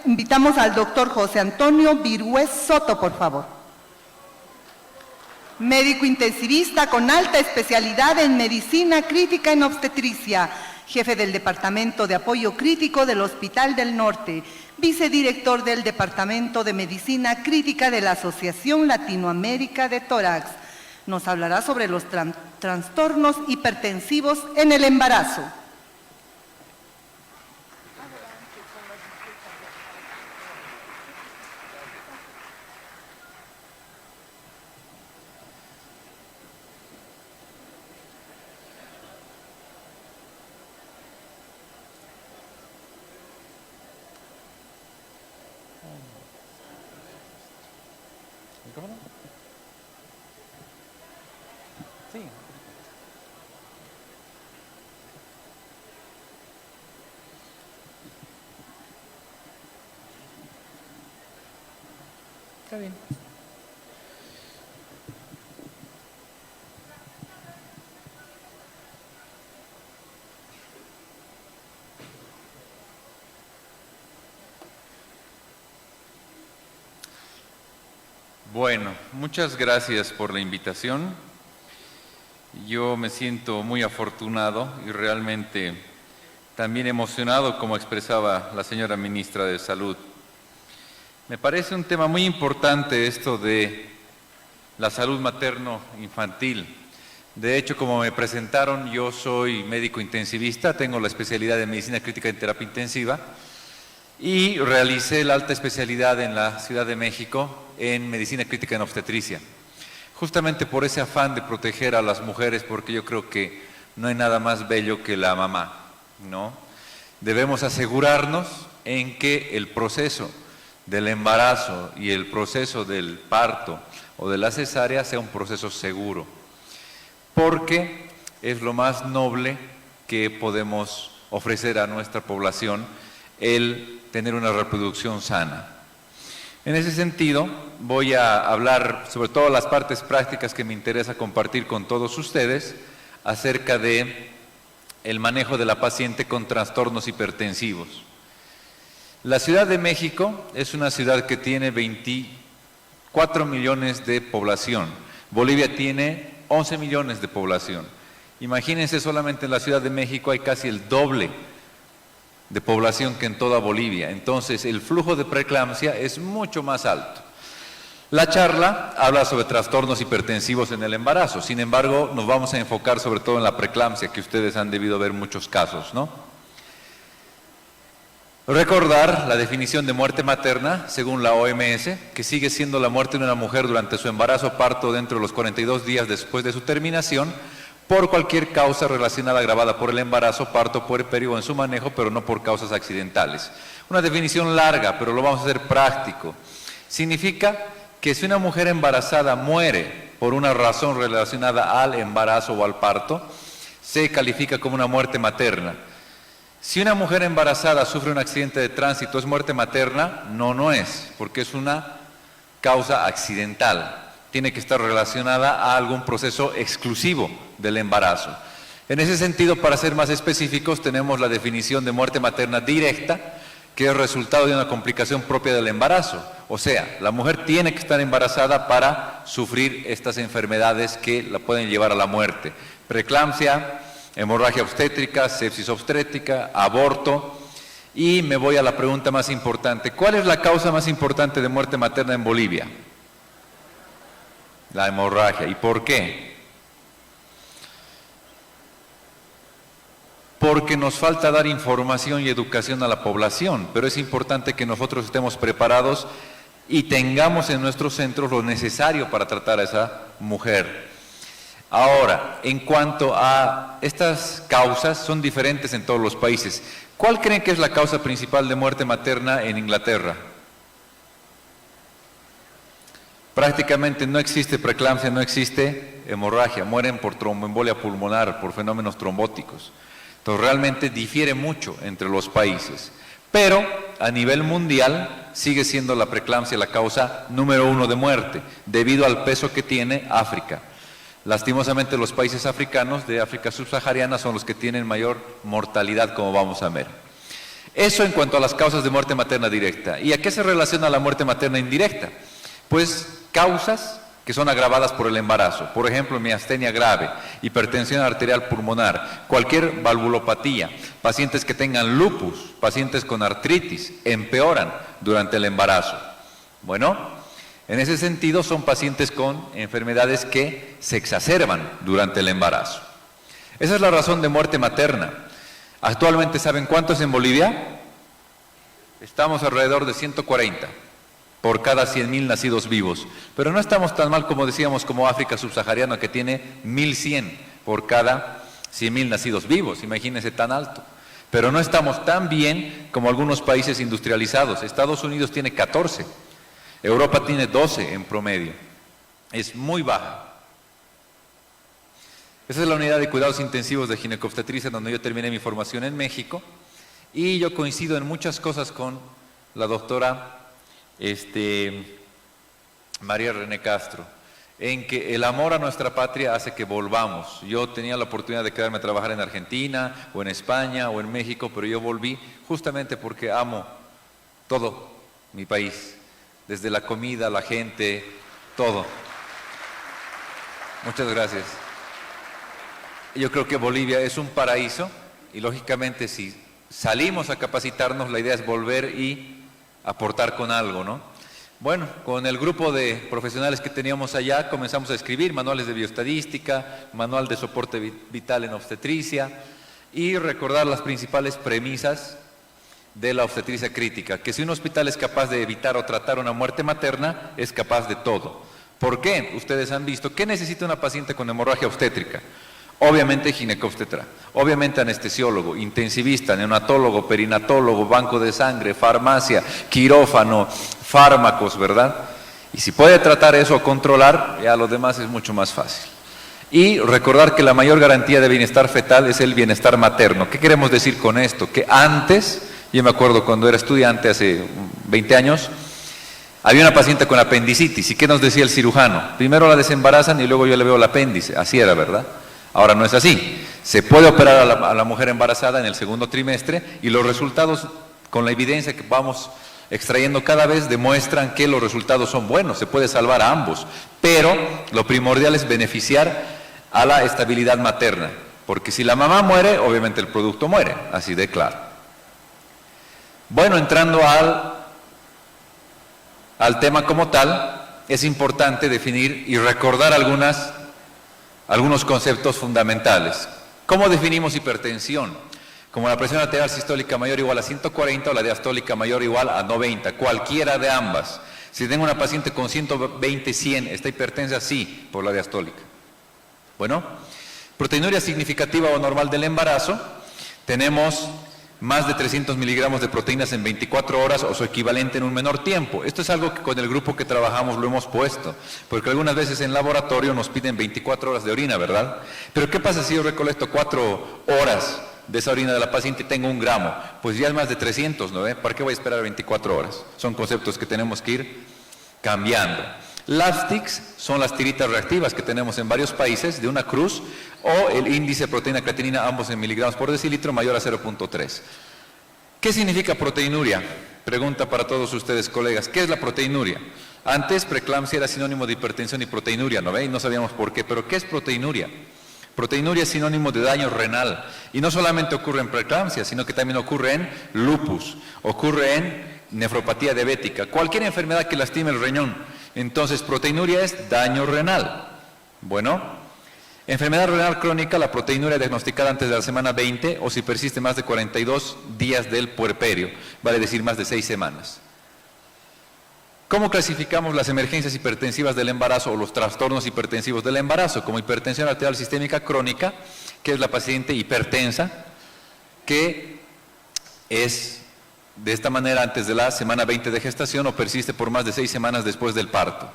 Invitamos al doctor José Antonio Virgüez Soto, por favor. Médico intensivista con alta especialidad en medicina crítica en obstetricia, jefe del Departamento de Apoyo Crítico del Hospital del Norte, vicedirector del Departamento de Medicina Crítica de la Asociación Latinoamérica de Tórax. Nos hablará sobre los trastornos hipertensivos en el embarazo. Sí. Está bien. Bueno, muchas gracias por la invitación. Yo me siento muy afortunado y realmente también emocionado, como expresaba la señora ministra de Salud. Me parece un tema muy importante esto de la salud materno-infantil. De hecho, como me presentaron, yo soy médico intensivista, tengo la especialidad de medicina crítica en terapia intensiva y realicé la alta especialidad en la Ciudad de México en medicina crítica en obstetricia. Justamente por ese afán de proteger a las mujeres, porque yo creo que no hay nada más bello que la mamá, ¿no? Debemos asegurarnos en que el proceso del embarazo y el proceso del parto o de la cesárea sea un proceso seguro, porque es lo más noble que podemos ofrecer a nuestra población, el tener una reproducción sana. En ese sentido, voy a hablar sobre todas las partes prácticas que me interesa compartir con todos ustedes acerca de el manejo de la paciente con trastornos hipertensivos. La Ciudad de México es una ciudad que tiene 24 millones de población. Bolivia tiene 11 millones de población. Imagínense, solamente en la Ciudad de México hay casi el doble de población que en toda Bolivia. Entonces, el flujo de preeclampsia es mucho más alto. La charla habla sobre trastornos hipertensivos en el embarazo. Sin embargo, nos vamos a enfocar sobre todo en la preeclampsia, que ustedes han debido ver muchos casos, ¿no? Recordar la definición de muerte materna, según la OMS, que sigue siendo la muerte de una mujer durante su embarazo o parto dentro de los 42 días después de su terminación, por cualquier causa relacionada agravada por el embarazo, parto, puerperio o en su manejo, pero no por causas accidentales. Una definición larga, pero lo vamos a hacer práctico. Significa que si una mujer embarazada muere por una razón relacionada al embarazo o al parto, se califica como una muerte materna. Si una mujer embarazada sufre un accidente de tránsito, ¿es muerte materna? No, no es, porque es una causa accidental. Tiene que estar relacionada a algún proceso exclusivo del embarazo. En ese sentido, para ser más específicos, tenemos la definición de muerte materna directa, que es resultado de una complicación propia del embarazo. O sea, la mujer tiene que estar embarazada para sufrir estas enfermedades que la pueden llevar a la muerte. Preeclampsia, hemorragia obstétrica, sepsis obstétrica, aborto. Y me voy a la pregunta más importante. ¿Cuál es la causa más importante de muerte materna en Bolivia? La hemorragia. ¿Y por qué? Porque nos falta dar información y educación a la población, pero es importante que nosotros estemos preparados y tengamos en nuestros centros lo necesario para tratar a esa mujer. Ahora, en cuanto a estas causas, son diferentes en todos los países. ¿Cuál creen que es la causa principal de muerte materna en Inglaterra? Prácticamente no existe preeclampsia, no existe hemorragia, mueren por tromboembolia pulmonar, por fenómenos trombóticos. Entonces realmente difiere mucho entre los países. Pero a nivel mundial sigue siendo la preeclampsia la causa número 1 de muerte, debido al peso que tiene África. Lastimosamente los países africanos de África subsahariana son los que tienen mayor mortalidad, como vamos a ver. Eso en cuanto a las causas de muerte materna directa. ¿Y a qué se relaciona la muerte materna indirecta? Pues causas que son agravadas por el embarazo. Por ejemplo, miastenia grave, hipertensión arterial pulmonar, cualquier valvulopatía, pacientes que tengan lupus, pacientes con artritis, empeoran durante el embarazo. Bueno, en ese sentido son pacientes con enfermedades que se exacerban durante el embarazo. Esa es la razón de muerte materna. Actualmente, ¿saben cuánto es en Bolivia? Estamos alrededor de 140 por cada 100.000 nacidos vivos. Pero no estamos tan mal como decíamos como África subsahariana, que tiene 1.100 por cada 100.000 nacidos vivos. Imagínense tan alto. Pero no estamos tan bien como algunos países industrializados. Estados Unidos tiene 14. Europa tiene 12 en promedio. Es muy baja. Esa es la unidad de cuidados intensivos de ginecobstetricia donde yo terminé mi formación en México. Y yo coincido en muchas cosas con la doctora María René Castro, en que el amor a nuestra patria hace que volvamos. Yo tenía la oportunidad de quedarme a trabajar en Argentina, o en España, o en México, pero yo volví justamente porque amo todo mi país, desde la comida, la gente, todo. Muchas gracias. Yo creo que Bolivia es un paraíso y lógicamente si salimos a capacitarnos, la idea es volver y aportar con algo, ¿no? Bueno, con el grupo de profesionales que teníamos allá comenzamos a escribir manuales de bioestadística, manual de soporte vital en obstetricia y recordar las principales premisas de la obstetricia crítica, que si un hospital es capaz de evitar o tratar una muerte materna, es capaz de todo. ¿Por qué? Ustedes han visto, ¿qué necesita una paciente con hemorragia obstétrica? Obviamente ginecobstetra, obviamente anestesiólogo, intensivista, neonatólogo, perinatólogo, banco de sangre, farmacia, quirófano, fármacos, ¿verdad? Y si puede tratar eso o controlar, ya lo demás es mucho más fácil. Y recordar que la mayor garantía de bienestar fetal es el bienestar materno. ¿Qué queremos decir con esto? Que antes, yo me acuerdo cuando era estudiante hace 20 años, había una paciente con apendicitis. ¿Y qué nos decía el cirujano? Primero la desembarazan y luego yo le veo el apéndice. Así era, ¿verdad? Ahora no es así. Se puede operar a la mujer embarazada en el segundo trimestre y los resultados, con la evidencia que vamos extrayendo cada vez, demuestran que los resultados son buenos. Se puede salvar a ambos. Pero lo primordial es beneficiar a la estabilidad materna. Porque si la mamá muere, obviamente el producto muere. Así de claro. Bueno, entrando al tema como tal, es importante definir y recordar algunos conceptos fundamentales. ¿Cómo definimos hipertensión? Como la presión arterial sistólica mayor o igual a 140 o la diastólica mayor o igual a 90, cualquiera de ambas. Si tengo una paciente con 120-100, ¿está hipertensa? Sí, por la diastólica. Bueno, proteinuria significativa o normal del embarazo, tenemos más de 300 miligramos de proteínas en 24 horas o su equivalente en un menor tiempo. Esto es algo que con el grupo que trabajamos lo hemos puesto, porque algunas veces en laboratorio nos piden 24 horas de orina, ¿verdad? Pero ¿qué pasa si yo recolecto 4 horas de esa orina de la paciente y tengo 1 gramo? Pues ya es más de 300, ¿no? ¿Para qué voy a esperar 24 horas? Son conceptos que tenemos que ir cambiando. LASTICs son las tiritas reactivas que tenemos en varios países de una cruz o el índice proteína creatinina, ambos en miligramos por decilitro, mayor a 0.3. ¿Qué significa proteinuria? Pregunta para todos ustedes, colegas. ¿Qué es la proteinuria? Antes preeclampsia era sinónimo de hipertensión y proteinuria, ¿no ve? Y no sabíamos por qué, pero ¿qué es proteinuria? Proteinuria es sinónimo de daño renal y no solamente ocurre en preeclampsia, sino que también ocurre en lupus, ocurre en nefropatía diabética, cualquier enfermedad que lastime el riñón. Entonces, proteinuria es daño renal. Bueno, enfermedad renal crónica, la proteinuria diagnosticada antes de la semana 20 o si persiste más de 42 días del puerperio, vale decir más de 6 semanas. ¿Cómo clasificamos las emergencias hipertensivas del embarazo o los trastornos hipertensivos del embarazo? Como hipertensión arterial sistémica crónica, que es la paciente hipertensa, que es de esta manera antes de la semana 20 de gestación o persiste por más de 6 semanas después del parto.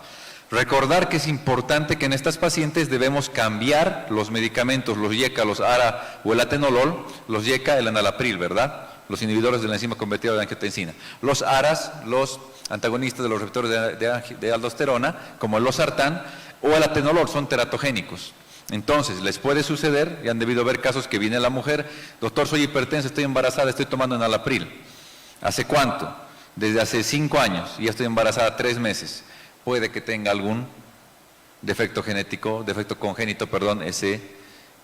Recordar que es importante que en estas pacientes debemos cambiar los medicamentos, los YECA, los ARA o el atenolol, los YECA, el enalapril, ¿verdad? Los inhibidores de la enzima convertidora de angiotensina. Los ARAS, los antagonistas de los receptores de aldosterona, como el losartán o el atenolol, son teratogénicos. Entonces, les puede suceder, y han debido ver casos que viene la mujer, doctor, soy hipertensa, estoy embarazada, estoy tomando enalapril. ¿Hace cuánto? Desde hace 5 años, y ya estoy embarazada 3 meses. Puede que tenga algún defecto congénito,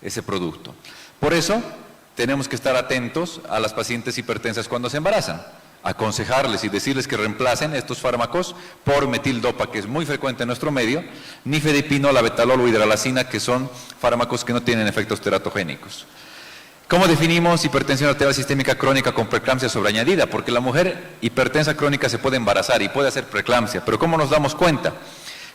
ese producto. Por eso, tenemos que estar atentos a las pacientes hipertensas cuando se embarazan, aconsejarles y decirles que reemplacen estos fármacos por metildopa, que es muy frecuente en nuestro medio, nifedipino, labetalol o hidralazina, que son fármacos que no tienen efectos teratogénicos. ¿Cómo definimos hipertensión arterial sistémica crónica con preeclampsia sobreañadida? Porque la mujer hipertensa crónica se puede embarazar y puede hacer preeclampsia, pero ¿cómo nos damos cuenta?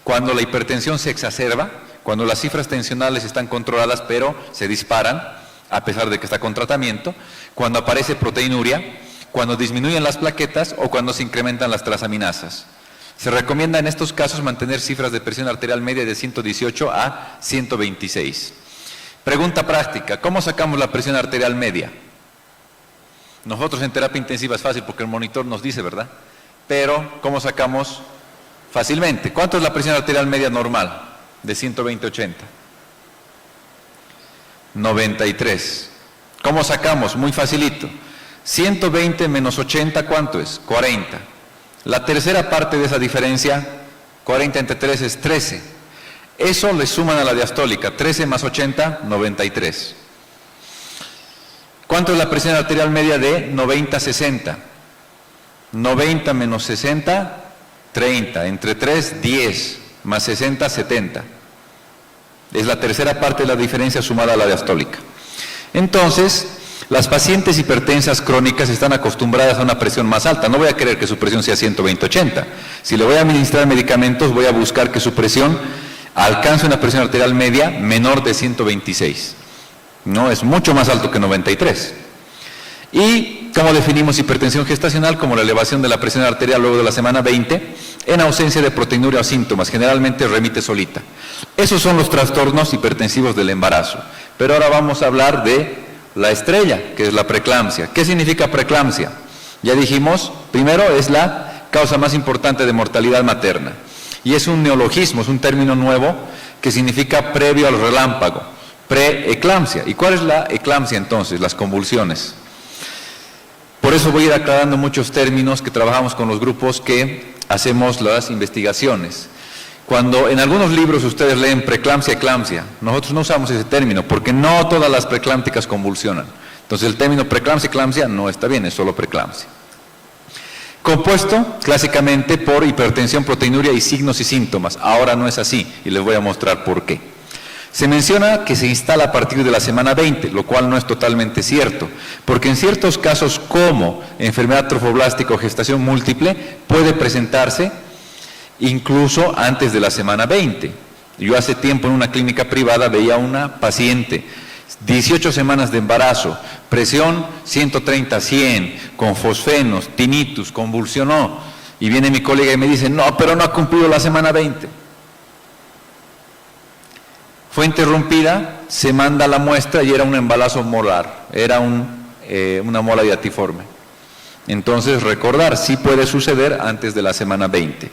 Cuando la hipertensión se exacerba, cuando las cifras tensionales están controladas pero se disparan, a pesar de que está con tratamiento, cuando aparece proteinuria, cuando disminuyen las plaquetas o cuando se incrementan las transaminasas. Se recomienda en estos casos mantener cifras de presión arterial media de 118 a 126. Pregunta práctica, ¿cómo sacamos la presión arterial media? Nosotros en terapia intensiva es fácil porque el monitor nos dice, ¿verdad? Pero, ¿cómo sacamos? Fácilmente. ¿Cuánto es la presión arterial media normal? De 120-80. 93. ¿Cómo sacamos? Muy facilito. 120 menos 80, ¿cuánto es? 40. La tercera parte de esa diferencia, 40 entre 3 es 13. Eso le suman a la diastólica, 13 más 80, 93. ¿Cuánto es la presión arterial media de 90-60? 90 menos 60, 30. Entre 3, 10. Más 60, 70. Es la tercera parte de la diferencia sumada a la diastólica. Entonces, las pacientes hipertensas crónicas están acostumbradas a una presión más alta. No voy a querer que su presión sea 120-80. Si le voy a administrar medicamentos, voy a buscar que su presión alcance una presión arterial media menor de 126. No, es mucho más alto que 93. ¿Y cómo definimos hipertensión gestacional? Como la elevación de la presión arterial luego de la semana 20, en ausencia de proteinuria o síntomas, generalmente remite solita. Esos son los trastornos hipertensivos del embarazo. Pero ahora vamos a hablar de la estrella, que es la preeclampsia. ¿Qué significa preeclampsia? Ya dijimos, primero es la causa más importante de mortalidad materna. Y es un neologismo, es un término nuevo que significa previo al relámpago, preeclampsia. ¿Y cuál es la eclampsia entonces? Las convulsiones. Por eso voy a ir aclarando muchos términos que trabajamos con los grupos que hacemos las investigaciones. Cuando en algunos libros ustedes leen preeclampsia, eclampsia, nosotros no usamos ese término porque no todas las preeclámpticas convulsionan. Entonces el término preeclampsia, eclampsia no está bien, es solo preeclampsia. Compuesto clásicamente por hipertensión, proteinuria y signos y síntomas. Ahora no es así y les voy a mostrar por qué. Se menciona que se instala a partir de la semana 20, lo cual no es totalmente cierto, porque en ciertos casos como enfermedad trofoblástica o gestación múltiple puede presentarse incluso antes de la semana 20. Yo hace tiempo en una clínica privada veía una paciente, 18 semanas de embarazo, presión 130-100, con fosfenos, tinnitus, convulsionó, y viene mi colega y me dice, no, pero no ha cumplido la semana 20. Fue interrumpida, se manda la muestra y era un embarazo molar, era una mola diatiforme. Entonces recordar, sí puede suceder antes de la semana 20.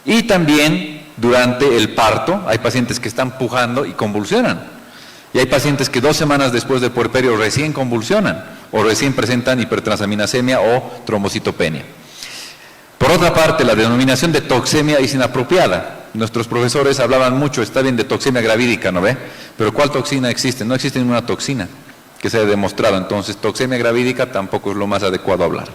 Y también durante el parto, hay pacientes que están pujando y convulsionan. Y hay pacientes que 2 semanas después del puerperio recién convulsionan o recién presentan hipertransaminasemia o trombocitopenia. Por otra parte, la denominación de toxemia es inapropiada. Nuestros profesores hablaban mucho, está bien, de toxemia gravídica, ¿no ve? Pero ¿cuál toxina existe? No existe ninguna toxina que se haya demostrado. Entonces, toxemia gravídica tampoco es lo más adecuado hablar.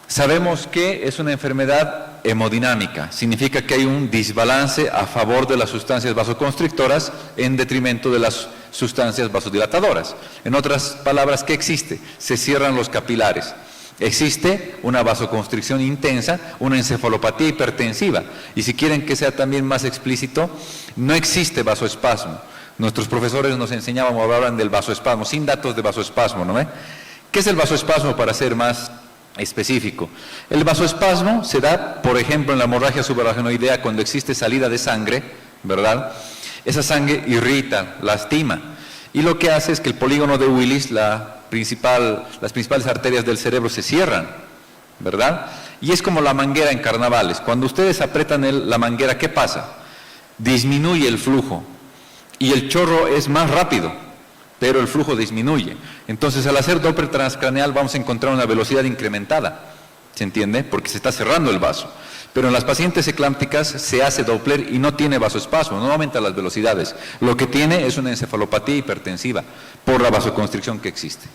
Sabemos que es una enfermedad hemodinámica, significa que hay un desbalance a favor de las sustancias vasoconstrictoras en detrimento de las sustancias vasodilatadoras. En otras palabras, ¿qué existe? Se cierran los capilares. Existe una vasoconstricción intensa, una encefalopatía hipertensiva. Y si quieren que sea también más explícito, no existe vasoespasmo. Nuestros profesores nos enseñaban o hablaban del vasoespasmo, sin datos de vasoespasmo, ¿no ve? ¿Qué es el vasoespasmo para ser más específico? El vasoespasmo se da, por ejemplo, en la hemorragia subarachnoidea cuando existe salida de sangre, ¿verdad? Esa sangre irrita, lastima. Y lo que hace es que el polígono de Willis, las principales arterias del cerebro se cierran, ¿verdad? Y es como la manguera en carnavales. Cuando ustedes apretan la manguera, ¿qué pasa? Disminuye el flujo y el chorro es más rápido. pero el flujo disminuye. Entonces, al hacer Doppler transcraneal vamos a encontrar una velocidad incrementada, ¿se entiende? Porque se está cerrando el vaso. Pero en las pacientes eclámpticas se hace Doppler y no tiene vasoespasmo, no aumenta las velocidades. Lo que tiene es una encefalopatía hipertensiva por la vasoconstricción que existe.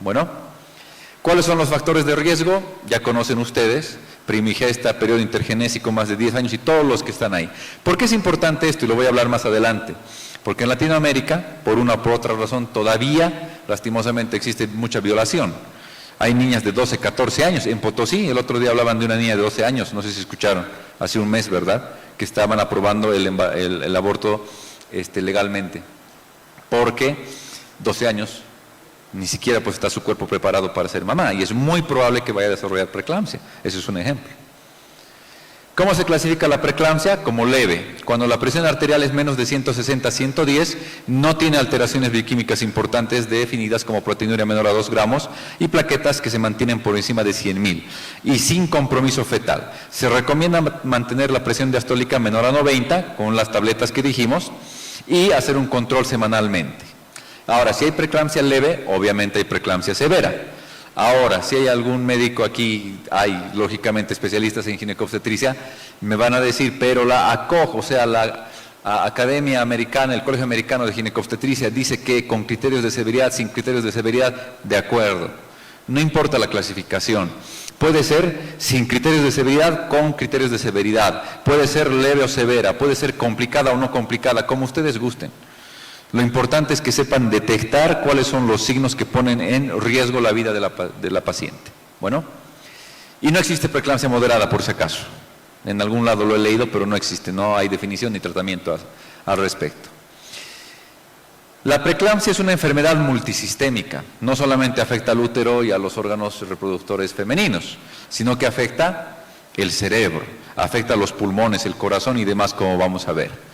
Bueno, ¿cuáles son los factores de riesgo? Ya conocen ustedes, primigesta, periodo intergenésico, más de 10 años y todos los que están ahí. ¿Por qué es importante esto? Y lo voy a hablar más adelante. Porque en Latinoamérica, por una o por otra razón, todavía, lastimosamente, existe mucha violación. Hay niñas de 12, 14 años. En Potosí, el otro día hablaban de una niña de 12 años, no sé si escucharon, hace un mes, ¿verdad?, que estaban aprobando el aborto legalmente. Porque 12 años, ni siquiera pues está su cuerpo preparado para ser mamá, y es muy probable que vaya a desarrollar preeclampsia. Ese es un ejemplo. ¿Cómo se clasifica la preeclampsia? Como leve. Cuando la presión arterial es menos de 160 a 110, no tiene alteraciones bioquímicas importantes definidas como proteinuria menor a 2 gramos y plaquetas que se mantienen por encima de 100.000 y sin compromiso fetal. Se recomienda mantener la presión diastólica menor a 90 con las tabletas que dijimos y hacer un control semanalmente. Ahora, si hay preeclampsia leve, obviamente hay preeclampsia severa. Ahora, si hay algún médico aquí, hay lógicamente especialistas en ginecobstetricia, me van a decir, pero la ACOG, o sea, la Academia Americana, el Colegio Americano de Ginecobstetricia, dice que con criterios de severidad, sin criterios de severidad, de acuerdo. No importa la clasificación. Puede ser sin criterios de severidad, con criterios de severidad. Puede ser leve o severa, puede ser complicada o no complicada, como ustedes gusten. Lo importante es que sepan detectar cuáles son los signos que ponen en riesgo la vida de la paciente. Bueno, y no existe preeclampsia moderada, por si acaso. En algún lado lo he leído, pero no existe, no hay definición ni tratamiento al respecto. La preeclampsia es una enfermedad multisistémica, no solamente afecta al útero y a los órganos reproductores femeninos, sino que afecta el cerebro, afecta a los pulmones, el corazón y demás, como vamos a ver.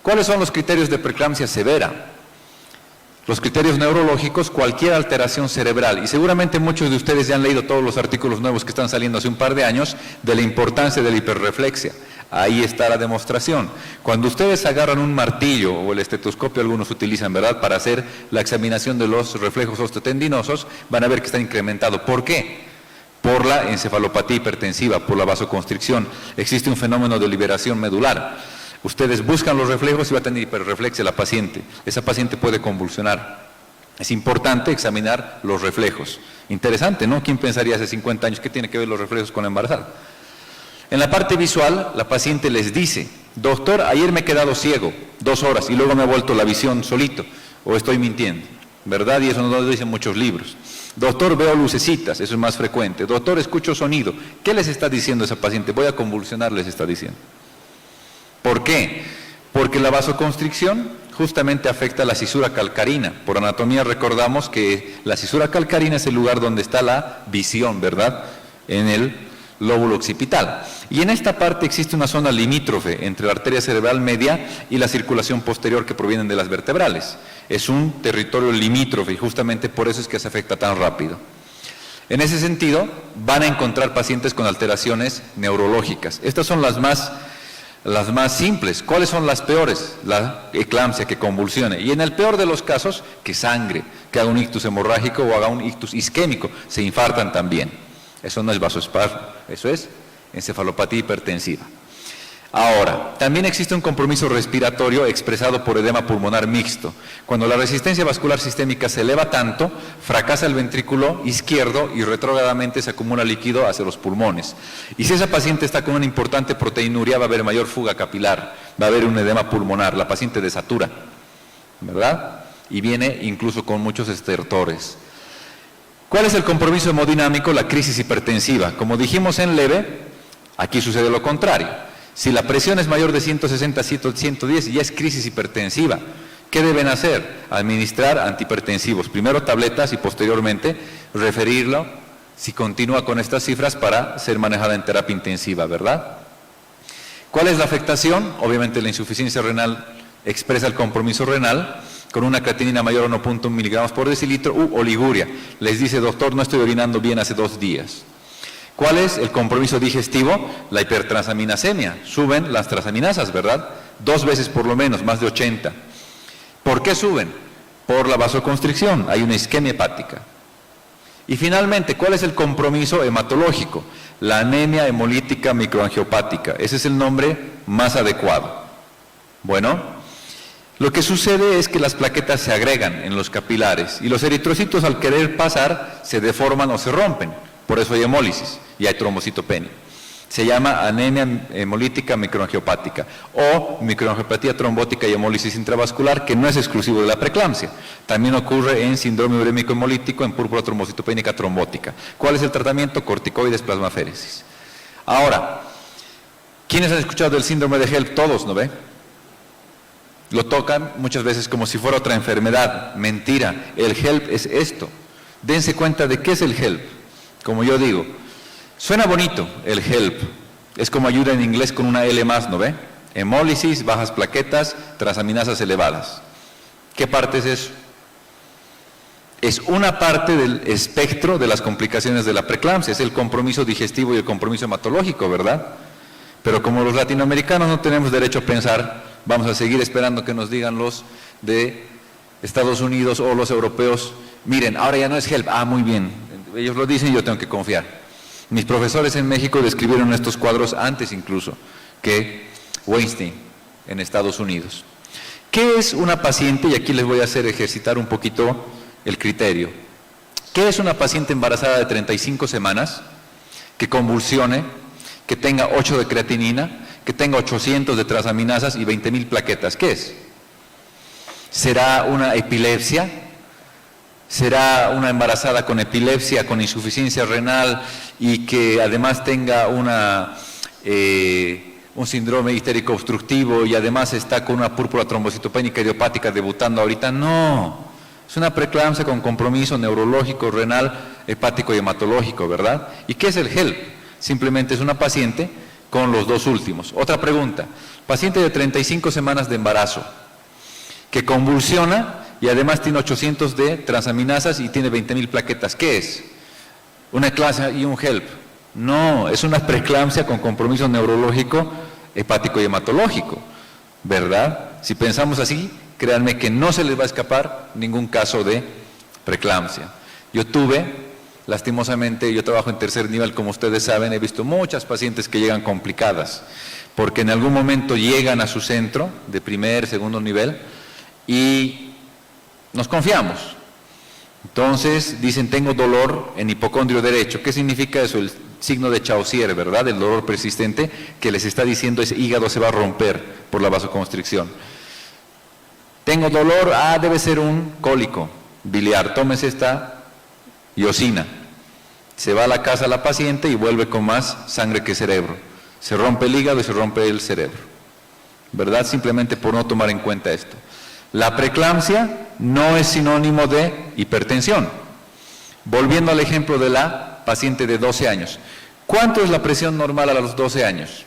¿Cuáles son los criterios de preeclampsia severa? Los criterios neurológicos, cualquier alteración cerebral, y seguramente muchos de ustedes ya han leído todos los artículos nuevos que están saliendo hace un par de años de la importancia de la hiperreflexia. Ahí está la demostración. Cuando ustedes agarran un martillo o el estetoscopio, algunos utilizan, ¿verdad?, para hacer la examinación de los reflejos osteotendinosos, van a ver que está incrementado. ¿Por qué? Por la encefalopatía hipertensiva, por la vasoconstricción. Existe un fenómeno de liberación medular. Ustedes buscan los reflejos y va a tener hiperreflexia la paciente. Esa paciente puede convulsionar. Es importante examinar los reflejos. Interesante, ¿no? ¿Quién pensaría hace 50 años que tiene que ver los reflejos con la embarazada? En la parte visual, la paciente les dice, doctor, ayer me he quedado ciego 2 horas y luego me ha vuelto la visión solito, o estoy mintiendo, ¿verdad? Y eso nos lo dicen muchos libros. Doctor, veo lucecitas, eso es más frecuente. Doctor, escucho sonido. ¿Qué les está diciendo esa paciente? Voy a convulsionar, les está diciendo. ¿Por qué? Porque la vasoconstricción justamente afecta a la cisura calcarina. Por anatomía recordamos que la cisura calcarina es el lugar donde está la visión, ¿verdad?, en el lóbulo occipital. Y en esta parte existe una zona limítrofe entre la arteria cerebral media y la circulación posterior que provienen de las vertebrales. Es un territorio limítrofe y justamente por eso es que se afecta tan rápido. En ese sentido, van a encontrar pacientes con alteraciones neurológicas. Estas son las más simples. ¿Cuáles son las peores? La eclampsia, que convulsione. Y en el peor de los casos, que sangre, que haga un ictus hemorrágico o haga un ictus isquémico. Se infartan también. Eso no es vasoespasmo, eso es encefalopatía hipertensiva. Ahora, también existe un compromiso respiratorio expresado por edema pulmonar mixto. Cuando la resistencia vascular sistémica se eleva tanto, fracasa el ventrículo izquierdo y retrógradamente se acumula líquido hacia los pulmones. Y si esa paciente está con una importante proteinuria, va a haber mayor fuga capilar, va a haber un edema pulmonar, la paciente desatura, ¿verdad? Y viene incluso con muchos estertores. ¿Cuál es el compromiso hemodinámico? La crisis hipertensiva. Como dijimos en leve, aquí sucede lo contrario. Si la presión es mayor de 160 a 110, ya es crisis hipertensiva. ¿Qué deben hacer? Administrar antihipertensivos. Primero tabletas y posteriormente referirlo, si continúa con estas cifras, para ser manejada en terapia intensiva, ¿verdad? ¿Cuál es la afectación? Obviamente la insuficiencia renal expresa el compromiso renal con una creatinina mayor a 1.1 miligramos por decilitro u oliguria. Les dice, doctor, no estoy orinando bien hace 2 días. ¿Cuál es el compromiso digestivo? La hipertransaminasemia. Suben las transaminasas, ¿verdad? 2 veces por lo menos, más de 80. ¿Por qué suben? por la vasoconstricción, hay una isquemia hepática. Y finalmente, ¿cuál es el compromiso hematológico? La anemia hemolítica microangiopática. Ese es el nombre más adecuado. Bueno, lo que sucede es que las plaquetas se agregan en los capilares y los eritrocitos al querer pasar se deforman o se rompen. Por eso hay hemólisis y hay trombocitopenia. Se llama anemia hemolítica microangiopática o microangiopatía trombótica y hemólisis intravascular, que no es exclusivo de la preeclampsia. También ocurre en síndrome urémico hemolítico, en púrpura trombocitopénica trombótica. ¿Cuál es el tratamiento? Corticoides, plasmaféresis. Ahora, ¿quiénes han escuchado del síndrome de HELP? Todos, ¿no ve? Lo tocan muchas veces como si fuera otra enfermedad. Mentira, el HELP es esto. Dense cuenta de qué es el HELP. Como yo digo, suena bonito el HELP, es como ayuda en inglés con una L más, ¿no ve? Hemólisis, bajas plaquetas, transaminasas elevadas. ¿Qué parte es eso? Es una parte del espectro de las complicaciones de la preeclampsia, es el compromiso digestivo y el compromiso hematológico, ¿verdad? Pero como los latinoamericanos no tenemos derecho a pensar, vamos a seguir esperando que nos digan los de Estados Unidos o los europeos, miren, ahora ya no es HELP, muy bien, ellos lo dicen y yo tengo que confiar. Mis profesores en México describieron estos cuadros antes incluso que Weinstein en Estados Unidos. ¿Qué es una paciente? Y aquí les voy a hacer ejercitar un poquito el criterio. ¿Qué es una paciente embarazada de 35 semanas que convulsione, que tenga 8 de creatinina, que tenga 800 de transaminasas y 20,000 plaquetas? ¿Qué es? ¿Será una epilepsia? ¿Será una embarazada con epilepsia, con insuficiencia renal y que además tenga un síndrome histérico obstructivo y además está con una púrpura trombocitopénica idiopática debutando ahorita? No, es una preeclampsia con compromiso neurológico, renal, hepático y hematológico, ¿verdad? ¿Y qué es el HELP? Simplemente es una paciente con los dos últimos. Otra pregunta, paciente de 35 semanas de embarazo que convulsiona y además tiene 800 de transaminasas y tiene 20,000 plaquetas. ¿Qué es? ¿Una eclampsia y un HELP? No, es una preeclampsia con compromiso neurológico, hepático y hematológico, ¿verdad? Si pensamos así, créanme que no se les va a escapar ningún caso de preeclampsia. Yo lastimosamente, yo trabajo en tercer nivel, como ustedes saben, he visto muchas pacientes que llegan complicadas, porque en algún momento llegan a su centro de primer, segundo nivel y nos confiamos. Entonces dicen, tengo dolor en hipocondrio derecho. ¿Qué significa eso? El signo de Chaucier, ¿verdad? El dolor persistente que les está diciendo ese hígado se va a romper por la vasoconstricción. Tengo dolor, debe ser un cólico biliar, tómese esta iosina. Se va a la casa la paciente y vuelve con más sangre que cerebro. Se rompe el hígado y se rompe el cerebro, ¿verdad? Simplemente por no tomar en cuenta esto. La preeclampsia no es sinónimo de hipertensión. Volviendo al ejemplo de la paciente de 12 años. ¿Cuánto es la presión normal a los 12 años?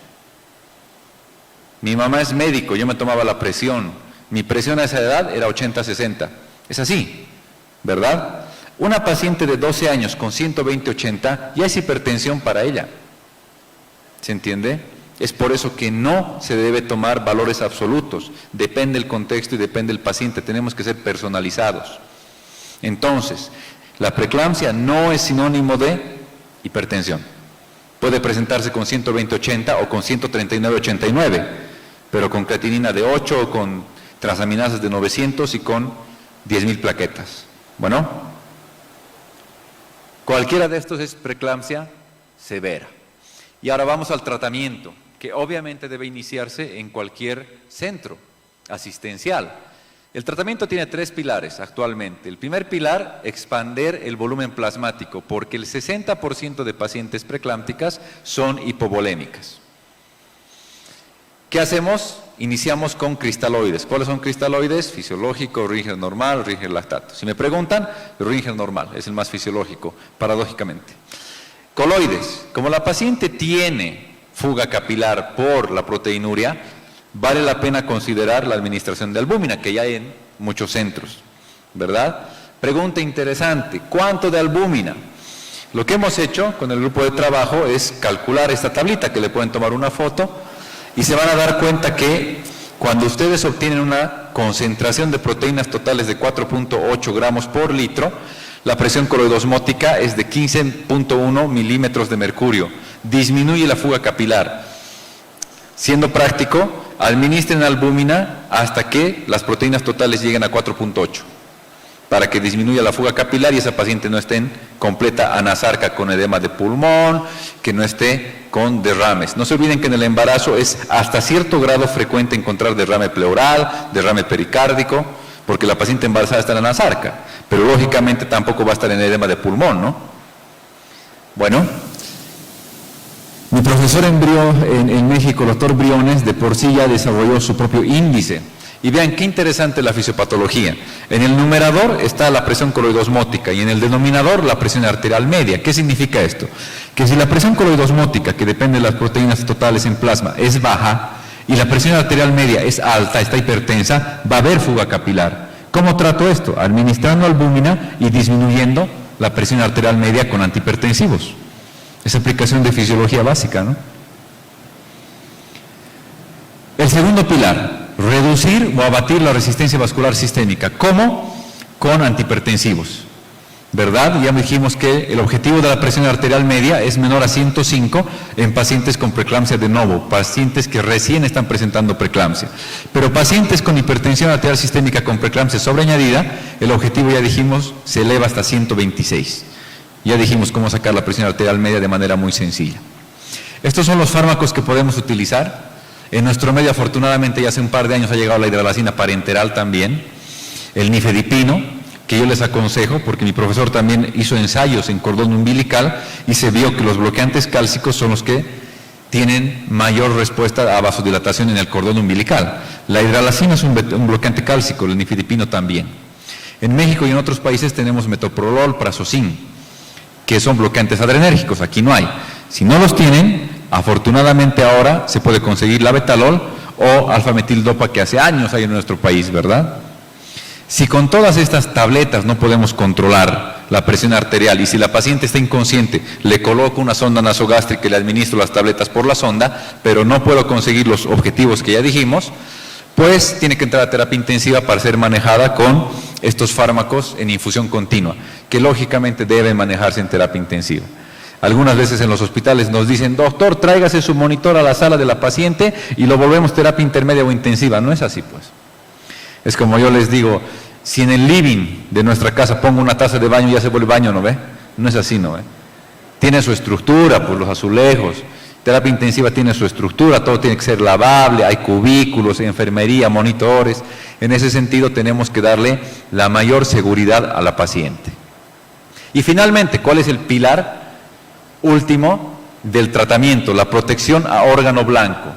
Mi mamá es médico, yo me tomaba la presión. Mi presión a esa edad era 80-60. Es así, ¿verdad? Una paciente de 12 años con 120-80 ya es hipertensión para ella. ¿Se entiende? Es por eso que no se debe tomar valores absolutos, depende del contexto y depende del paciente, tenemos que ser personalizados. Entonces, la preeclampsia no es sinónimo de hipertensión. Puede presentarse con 120-80 o con 139-89, pero con creatinina de 8 o con transaminasas de 900 y con 10,000 plaquetas. Bueno, cualquiera de estos es preeclampsia severa. Y ahora vamos al tratamiento, que obviamente debe iniciarse en cualquier centro asistencial. El tratamiento tiene 3 pilares actualmente. El primer pilar, expander el volumen plasmático, porque el 60% de pacientes preeclámpticas son hipovolémicas. ¿Qué hacemos? Iniciamos con cristaloides. ¿Cuáles son cristaloides? Fisiológico, Ringer normal, Ringer lactato. Si me preguntan, Ringer normal es el más fisiológico, paradójicamente. Coloides. Como la paciente tiene fuga capilar por la proteinuria, vale la pena considerar la administración de albúmina, que ya hay en muchos centros, ¿verdad? Pregunta interesante, ¿cuánto de albúmina? Lo que hemos hecho con el grupo de trabajo es calcular esta tablita, que le pueden tomar una foto, y se van a dar cuenta que Cuando ustedes obtienen una concentración de proteínas totales de 4.8 gramos por litro, la presión coloidosmótica es de 15.1 milímetros de mercurio. Disminuye la fuga capilar. Siendo práctico, administren albúmina hasta que las proteínas totales lleguen a 4.8, para que disminuya la fuga capilar y esa paciente no esté en completa anasarca con edema de pulmón, que no esté con derrames. No se olviden que en el embarazo es hasta cierto grado frecuente encontrar derrame pleural, derrame pericárdico, porque la paciente embarazada está en anasarca, pero lógicamente tampoco va a estar en edema de pulmón, ¿no? Bueno, mi profesor en México, el doctor Briones, de por sí ya desarrolló su propio índice. Y vean qué interesante la fisiopatología. En el numerador está la presión coloidosmótica y en el denominador la presión arterial media. ¿Qué significa esto? Que si la presión coloidosmótica, que depende de las proteínas totales en plasma, es baja y la presión arterial media es alta, está hipertensa, va a haber fuga capilar. ¿Cómo trato esto? Administrando albúmina y disminuyendo la presión arterial media con antihipertensivos. Es aplicación de fisiología básica, ¿no? El segundo pilar, reducir o abatir la resistencia vascular sistémica. ¿Cómo? Con antihipertensivos, ¿verdad? Ya dijimos que el objetivo de la presión arterial media es menor a 105 en pacientes con preeclampsia de novo, pacientes que recién están presentando preeclampsia. Pero pacientes con hipertensión arterial sistémica con preeclampsia sobreañadida, el objetivo, ya dijimos, se eleva hasta 126. Ya dijimos cómo sacar la presión arterial media de manera muy sencilla. Estos son los fármacos que podemos utilizar. En nuestro medio, afortunadamente, ya hace un par de años ha llegado la hidralazina parenteral también, el nifedipino, que yo les aconsejo, porque mi profesor también hizo ensayos en cordón umbilical y se vio que los bloqueantes cálcicos son los que tienen mayor respuesta a vasodilatación en el cordón umbilical. La hidralazina es un bloqueante cálcico, el nifedipino también. En México y en otros países tenemos metoprolol, prazosin, que son bloqueantes adrenérgicos, aquí no hay. Si no los tienen, afortunadamente ahora se puede conseguir labetalol o alfametildopa, que hace años hay en nuestro país, ¿verdad? Si con todas estas tabletas no podemos controlar la presión arterial y si la paciente está inconsciente, le coloco una sonda nasogástrica y le administro las tabletas por la sonda, pero no puedo conseguir los objetivos que ya dijimos, pues tiene que entrar a terapia intensiva para ser manejada con estos fármacos en infusión continua, que lógicamente deben manejarse en terapia intensiva. Algunas veces en los hospitales nos dicen, doctor, tráigase su monitor a la sala de la paciente y lo volvemos terapia intermedia o intensiva. No es así, pues. Es como yo les digo, si en el living de nuestra casa pongo una taza de baño, ya se vuelve baño, ¿no ve? No es así, ¿no ve? Tiene su estructura, pues los azulejos. Terapia intensiva tiene su estructura, todo tiene que ser lavable, hay cubículos, enfermería, monitores. En ese sentido tenemos que darle la mayor seguridad a la paciente. Y finalmente, ¿cuál es el pilar último del tratamiento? La protección a órgano blanco.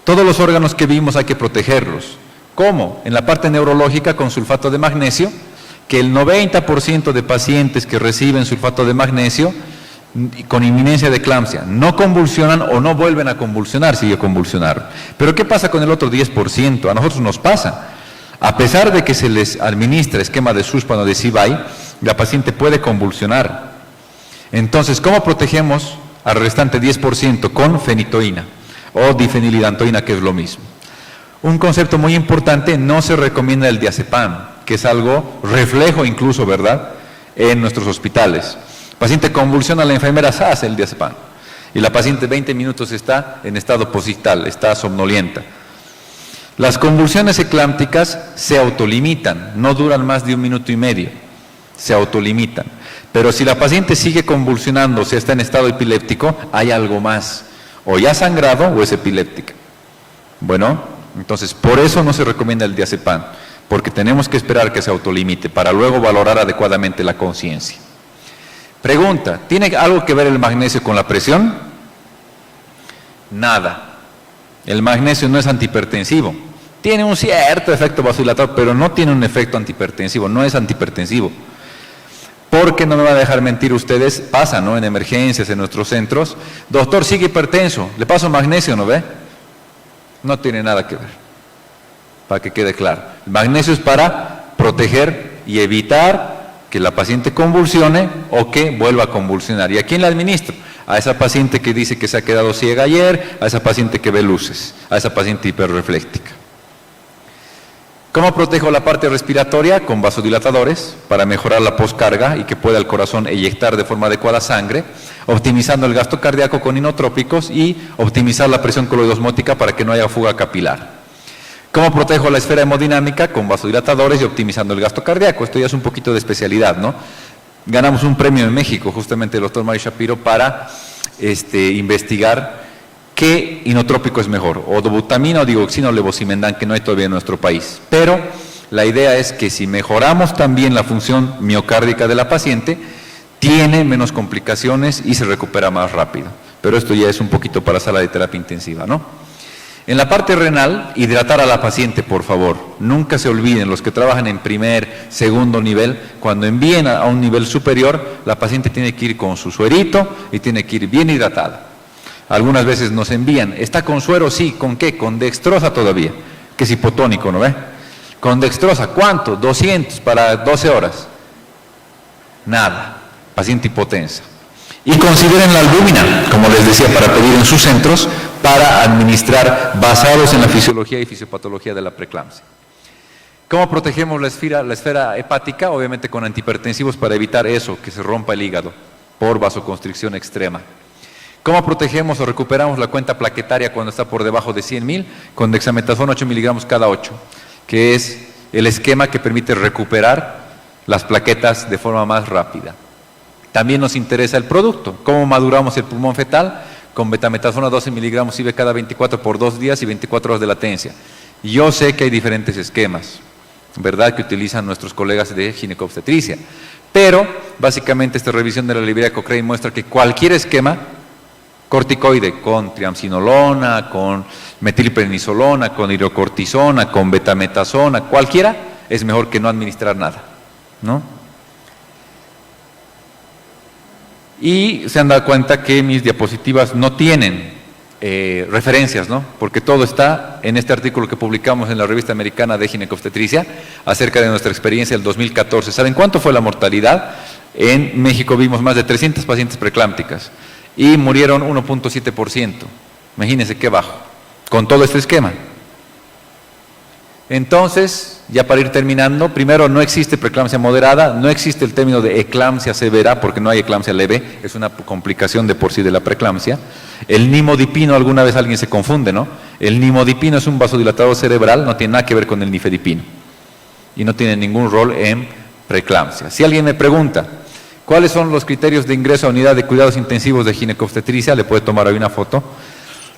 Todos los órganos que vimos hay que protegerlos. ¿Cómo? En la parte neurológica con sulfato de magnesio, que el 90% de pacientes que reciben sulfato de magnesio con inminencia de eclampsia no convulsionan o no vuelven a convulsionar, sigue convulsionar. Pero ¿qué pasa con el otro 10%? A nosotros nos pasa. A pesar de que se les administra esquema de Sussman o de CBAI, la paciente puede convulsionar. Entonces, ¿cómo protegemos al restante 10%? Con fenitoína o difenilidantoína, que es lo mismo. Un concepto muy importante, no se recomienda el diazepam, que es algo reflejo incluso, ¿verdad?, en nuestros hospitales. Paciente convulsiona, la enfermera se hace el diazepam. Y la paciente 20 minutos está en estado posictal, está somnolienta. Las convulsiones eclámpticas se autolimitan, no duran más de 1 minuto y medio, se autolimitan. Pero si la paciente sigue convulsionando, si está en estado epiléptico, hay algo más, o ya sangrado o es epiléptica. Bueno, entonces por eso no se recomienda el diazepam, porque tenemos que esperar que se autolimite para luego valorar adecuadamente la conciencia. Pregunta, ¿tiene algo que ver el magnesio con la presión? Nada. El magnesio no es antihipertensivo. Tiene un cierto efecto vasodilatador, pero no tiene un efecto antihipertensivo, no es antihipertensivo. Porque no me van a dejar mentir ustedes, pasa, ¿no?, en emergencias, en nuestros centros. Doctor, sigue hipertenso, le paso magnesio, ¿no ve? No tiene nada que ver, para que quede claro. El magnesio es para proteger y evitar que la paciente convulsione o que vuelva a convulsionar. ¿Y a quién le administro? A esa paciente que dice que se ha quedado ciega ayer, a esa paciente que ve luces, a esa paciente hiperrefléctica. ¿Cómo protejo la parte respiratoria? Con vasodilatadores para mejorar la poscarga y que pueda el corazón eyectar de forma adecuada sangre, optimizando el gasto cardíaco con inotrópicos y optimizar la presión coloidosmótica para que no haya fuga capilar. ¿Cómo protejo la esfera hemodinámica? Con vasodilatadores y optimizando el gasto cardíaco. Esto ya es un poquito de especialidad, ¿no? Ganamos un premio en México, justamente el doctor Mario Shapiro, para investigar qué inotrópico es mejor, o dobutamina o digoxina o levosimendan, que no hay todavía en nuestro país. Pero la idea es que si mejoramos también la función miocárdica de la paciente, tiene menos complicaciones y se recupera más rápido. Pero esto ya es un poquito para sala de terapia intensiva, ¿no? En la parte renal, hidratar a la paciente, por favor. Nunca se olviden, los que trabajan en primer, segundo nivel, cuando envíen a un nivel superior, la paciente tiene que ir con su suerito y tiene que ir bien hidratada. Algunas veces nos envían, ¿está con suero? Sí, ¿con qué? Con dextrosa todavía, que es hipotónico, ¿no ve? Con dextrosa, ¿cuánto? 200 para 12 horas. Nada, paciente hipotensa. Y consideren la albúmina, como les decía, para pedir en sus centros, para administrar basados en la fisiología y fisiopatología de la preeclampsia. ¿Cómo protegemos la esfera hepática? Obviamente con antihipertensivos para evitar eso, que se rompa el hígado por vasoconstricción extrema. ¿Cómo protegemos o recuperamos la cuenta plaquetaria cuando está por debajo de 100.000? Con dexametasona 8 miligramos cada 8, que es el esquema que permite recuperar las plaquetas de forma más rápida. También nos interesa el producto. ¿Cómo maduramos el pulmón fetal? Con betametasona 12 miligramos IV cada 24 por 2 días y 24 horas de latencia. Yo sé que hay diferentes esquemas, ¿verdad?, que utilizan nuestros colegas de ginecobstetricia. Pero, básicamente, esta revisión de la librería Cochrane muestra que cualquier esquema corticoide, con triamcinolona, con metilprednisolona, con hidrocortisona, con betametasona, cualquiera, es mejor que no administrar nada, ¿no? Y se han dado cuenta que mis diapositivas no tienen referencias, ¿no? Porque todo está en este artículo que publicamos en la revista americana de ginecobstetricia acerca de nuestra experiencia del 2014. ¿Saben cuánto fue la mortalidad? En México vimos más de 300 pacientes preeclámpticas y murieron 1.7%. Imagínense qué bajo, con todo este esquema. Entonces, ya para ir terminando, primero, no existe preeclampsia moderada, no existe el término de eclampsia severa, porque no hay eclampsia leve, es una complicación de por sí de la preeclampsia. El nimodipino, alguna vez alguien se confunde, ¿no? El nimodipino es un vasodilatador cerebral, no tiene nada que ver con el nifedipino, y no tiene ningún rol en preeclampsia. Si alguien me pregunta, ¿cuáles son los criterios de ingreso a unidad de cuidados intensivos de ginecobstetricia? Le puede tomar ahí una foto.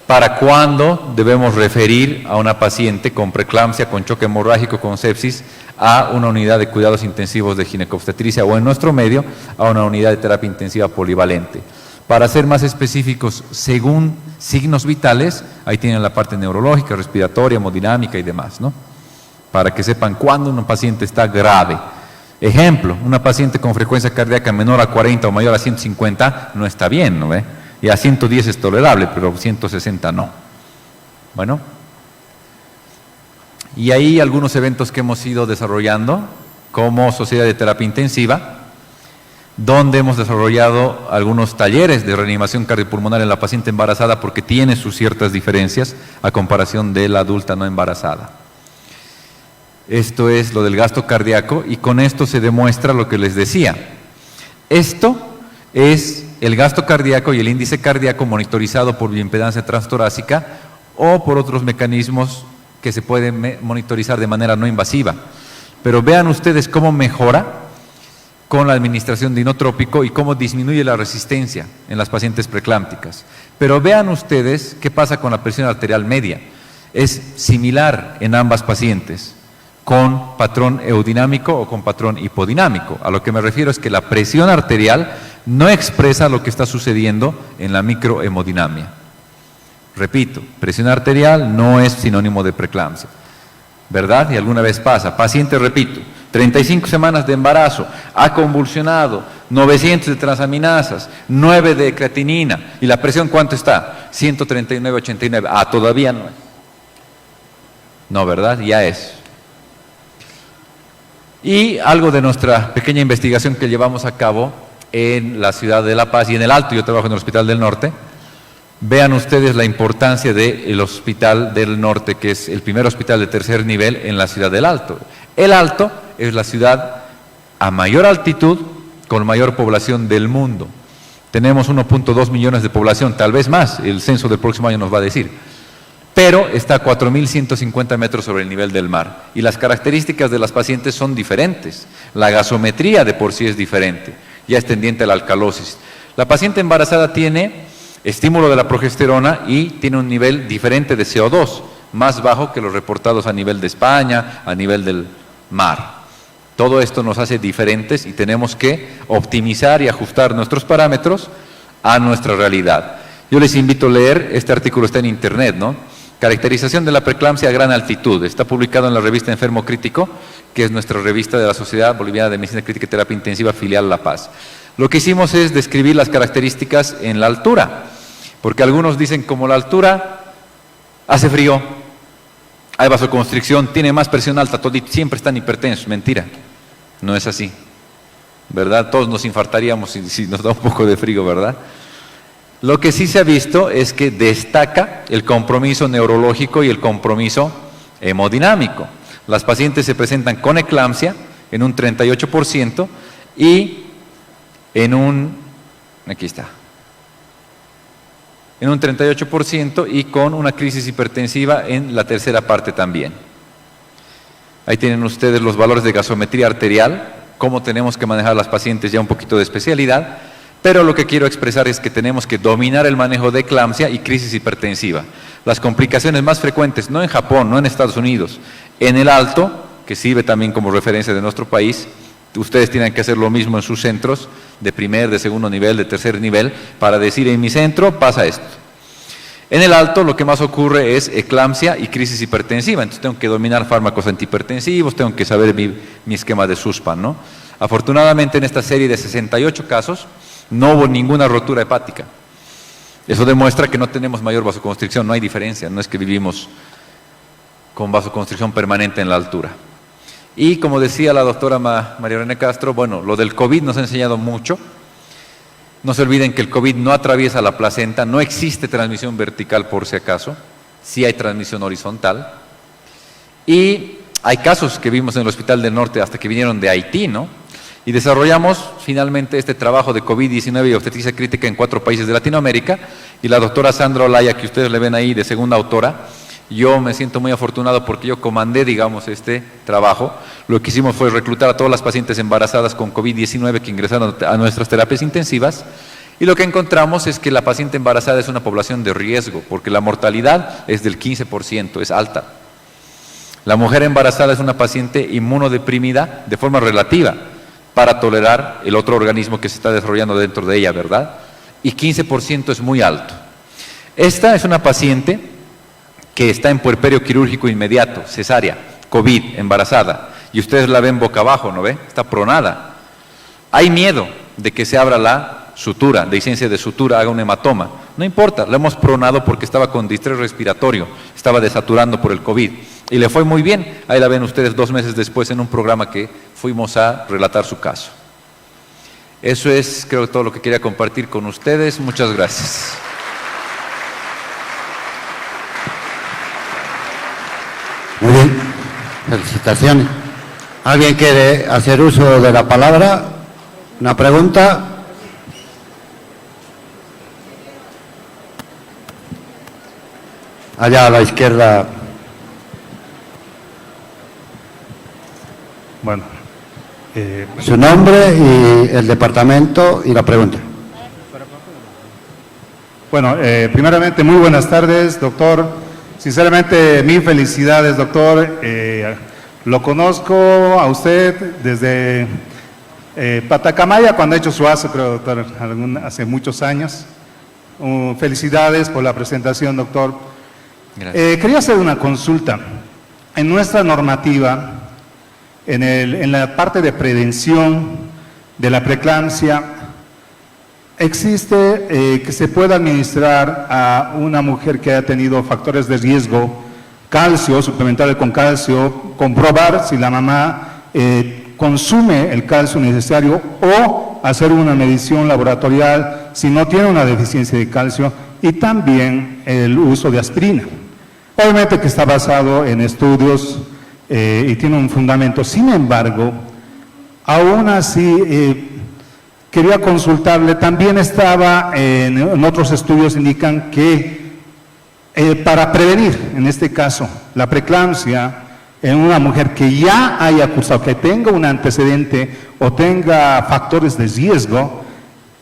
¿Para cuándo debemos referir a una paciente con preeclampsia, con choque hemorrágico, con sepsis, a una unidad de cuidados intensivos de ginecobstetricia o en nuestro medio a una unidad de terapia intensiva polivalente? Para ser más específicos, según signos vitales, ahí tienen la parte neurológica, respiratoria, hemodinámica y demás, ¿no? Para que sepan cuándo un paciente está grave. Ejemplo, una paciente con frecuencia cardíaca menor a 40 o mayor a 150 no está bien, ¿no ve? Y a 110 es tolerable, pero 160 no. Bueno. Y ahí algunos eventos que hemos ido desarrollando como Sociedad de Terapia Intensiva, donde hemos desarrollado algunos talleres de reanimación cardiopulmonar en la paciente embarazada porque tiene sus ciertas diferencias a comparación de la adulta no embarazada. Esto es lo del gasto cardíaco y con esto se demuestra lo que les decía. Esto es el gasto cardíaco y el índice cardíaco monitorizado por bioimpedancia transtorácica o por otros mecanismos que se pueden monitorizar de manera no invasiva. Pero vean ustedes cómo mejora con la administración de inotrópico y cómo disminuye la resistencia en las pacientes preeclámpticas. Pero vean ustedes qué pasa con la presión arterial media. Es similar en ambas pacientes, con patrón eodinámico o con patrón hipodinámico. A lo que me refiero es que la presión arterial no expresa lo que está sucediendo en la microhemodinamia. Repito, presión arterial no es sinónimo de preeclampsia, ¿verdad? Y alguna vez pasa. Paciente, repito, 35 semanas de embarazo, ha convulsionado, 900 de transaminasas, 9 de creatinina, ¿y la presión cuánto está? 139/89. Ah, todavía no es. No, ¿verdad? Ya es. Y algo de nuestra pequeña investigación que llevamos a cabo en la ciudad de La Paz y en el Alto, yo trabajo en el Hospital del Norte, Vean ustedes la importancia del Hospital del Norte, que es el primer hospital de tercer nivel en la ciudad del Alto. El Alto es la ciudad a mayor altitud con mayor población del mundo. Tenemos 1.2 millones de población, tal vez más, el censo del próximo año nos va a decir. Pero está a 4.150 metros sobre el nivel del mar. Y las características de las pacientes son diferentes. La gasometría de por sí es diferente, ya es tendiente a la alcalosis. La paciente embarazada tiene estímulo de la progesterona y tiene un nivel diferente de CO2, más bajo que los reportados a nivel de España, a nivel del mar. Todo esto nos hace diferentes y tenemos que optimizar y ajustar nuestros parámetros a nuestra realidad. Yo les invito a leer, este artículo está en internet, ¿no? Caracterización de la preeclampsia a gran altitud, está publicado en la revista Enfermo Crítico, que es nuestra revista de la Sociedad Boliviana de Medicina Crítica y Terapia Intensiva, filial La Paz. Lo que hicimos es describir las características en la altura, porque algunos dicen como la altura hace frío, hay vasoconstricción, tiene más presión alta, siempre están hipertensos. Mentira, no es así, ¿verdad? Todos nos infartaríamos si nos da un poco de frío, ¿verdad? Lo que sí se ha visto es que destaca el compromiso neurológico y el compromiso hemodinámico. Las pacientes se presentan con eclampsia en un 38% y en un 38% y con una crisis hipertensiva en la tercera parte también. Ahí tienen ustedes los valores de gasometría arterial, cómo tenemos que manejar a las pacientes, ya un poquito de especialidad, pero lo que quiero expresar es que tenemos que dominar el manejo de eclampsia y crisis hipertensiva. Las complicaciones más frecuentes, no en Japón, no en Estados Unidos, en el Alto, que sirve también como referencia de nuestro país, ustedes tienen que hacer lo mismo en sus centros, de primer, de segundo nivel, de tercer nivel, para decir en mi centro pasa esto. En el Alto lo que más ocurre es eclampsia y crisis hipertensiva, entonces tengo que dominar fármacos antihipertensivos, tengo que saber mi esquema de Susspan, ¿no? Afortunadamente en esta serie de 68 casos no hubo ninguna rotura hepática. Eso demuestra que no tenemos mayor vasoconstricción, no hay diferencia, no es que vivimos con vasoconstricción permanente en la altura. Y como decía la doctora María René Castro, bueno, lo del COVID nos ha enseñado mucho. No se olviden que el COVID no atraviesa la placenta, no existe transmisión vertical por si acaso, sí hay transmisión horizontal. Y hay casos que vimos en el Hospital del Norte hasta que vinieron de Haití, ¿no? Y desarrollamos finalmente este trabajo de COVID-19 y obstetricia crítica en 4 países de Latinoamérica. Y la doctora Sandra Olaya, que ustedes le ven ahí de segunda autora, yo me siento muy afortunado porque yo comandé, digamos, este trabajo. Lo que hicimos fue reclutar a todas las pacientes embarazadas con COVID-19 que ingresaron a nuestras terapias intensivas. Y lo que encontramos es que la paciente embarazada es una población de riesgo, porque la mortalidad es del 15%, es alta. La mujer embarazada es una paciente inmunodeprimida de forma relativa, para tolerar el otro organismo que se está desarrollando dentro de ella, ¿verdad? Y 15% es muy alto. Esta es una paciente que está en puerperio quirúrgico inmediato, cesárea, COVID, embarazada, y ustedes la ven boca abajo, ¿no ve? Está pronada. Hay miedo de que se abra la sutura, dehiscencia de sutura, haga un hematoma. No importa, la hemos pronado porque estaba con distrés respiratorio, estaba desaturando por el COVID. Y le fue muy bien, ahí la ven ustedes 2 meses después en un programa que fuimos a relatar su caso. Eso es, creo, todo lo que quería compartir con ustedes. Muchas gracias. Muy bien, felicitaciones. ¿Alguien quiere hacer uso de la palabra? ¿Una pregunta? Allá a la izquierda. Bueno, Su nombre y el departamento y la pregunta. bueno, primeramente, muy buenas tardes, doctor. Sinceramente, mil felicidades, doctor. Lo conozco a usted desde Patacamaya, cuando ha hecho su ASO, creo, doctor, hace muchos años. Felicidades por la presentación, doctor. Gracias. Quería hacer una consulta. En nuestra normativa, en la parte de prevención de la preeclampsia, existe que se pueda administrar a una mujer que haya tenido factores de riesgo, calcio, suplementarle con calcio, comprobar si la mamá consume el calcio necesario o hacer una medición laboratorial si no tiene una deficiencia de calcio y también el uso de aspirina. Obviamente que está basado en estudios y tiene un fundamento. Sin embargo, aún así, quería consultarle, también estaba en otros estudios indican que para prevenir, en este caso, la preeclampsia en una mujer que ya haya cursado, que tenga un antecedente o tenga factores de riesgo,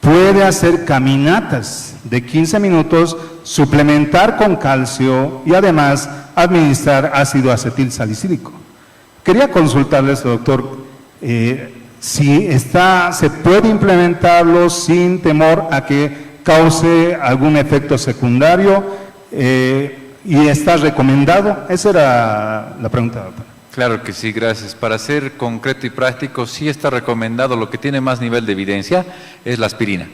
puede hacer caminatas de 15 minutos, suplementar con calcio y además administrar ácido acetil salicílico. Quería consultarles, doctor, si se puede implementarlo sin temor a que cause algún efecto secundario y está recomendado. Esa era la pregunta, doctor. Claro que sí, gracias. Para ser concreto y práctico, sí está recomendado. Lo que tiene más nivel de evidencia es la aspirina.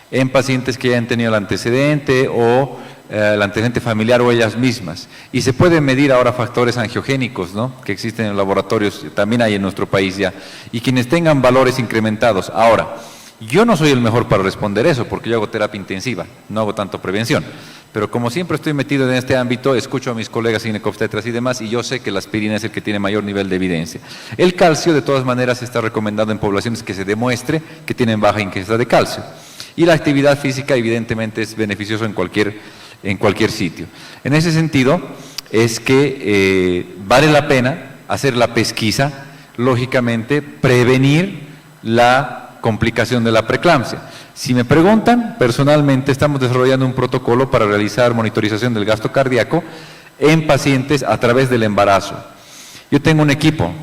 En pacientes que ya han tenido el antecedente o el antecedente familiar o ellas mismas. Y se pueden medir ahora factores angiogénicos, ¿no?, que existen en laboratorios, también hay en nuestro país ya. Y quienes tengan valores incrementados. Ahora, yo no soy el mejor para responder eso, porque yo hago terapia intensiva, no hago tanto prevención. Pero como siempre estoy metido en este ámbito, escucho a mis colegas ginecobstetras y demás, y yo sé que la aspirina es el que tiene mayor nivel de evidencia. El calcio, de todas maneras, está recomendado en poblaciones que se demuestre que tienen baja ingesta de calcio. Y la actividad física, evidentemente, es beneficioso en cualquier sitio. En ese sentido, es que vale la pena hacer la pesquisa, lógicamente, prevenir la complicación de la preeclampsia. Si me preguntan, personalmente estamos desarrollando un protocolo para realizar monitorización del gasto cardíaco en pacientes a través del embarazo. Yo tengo un equipo,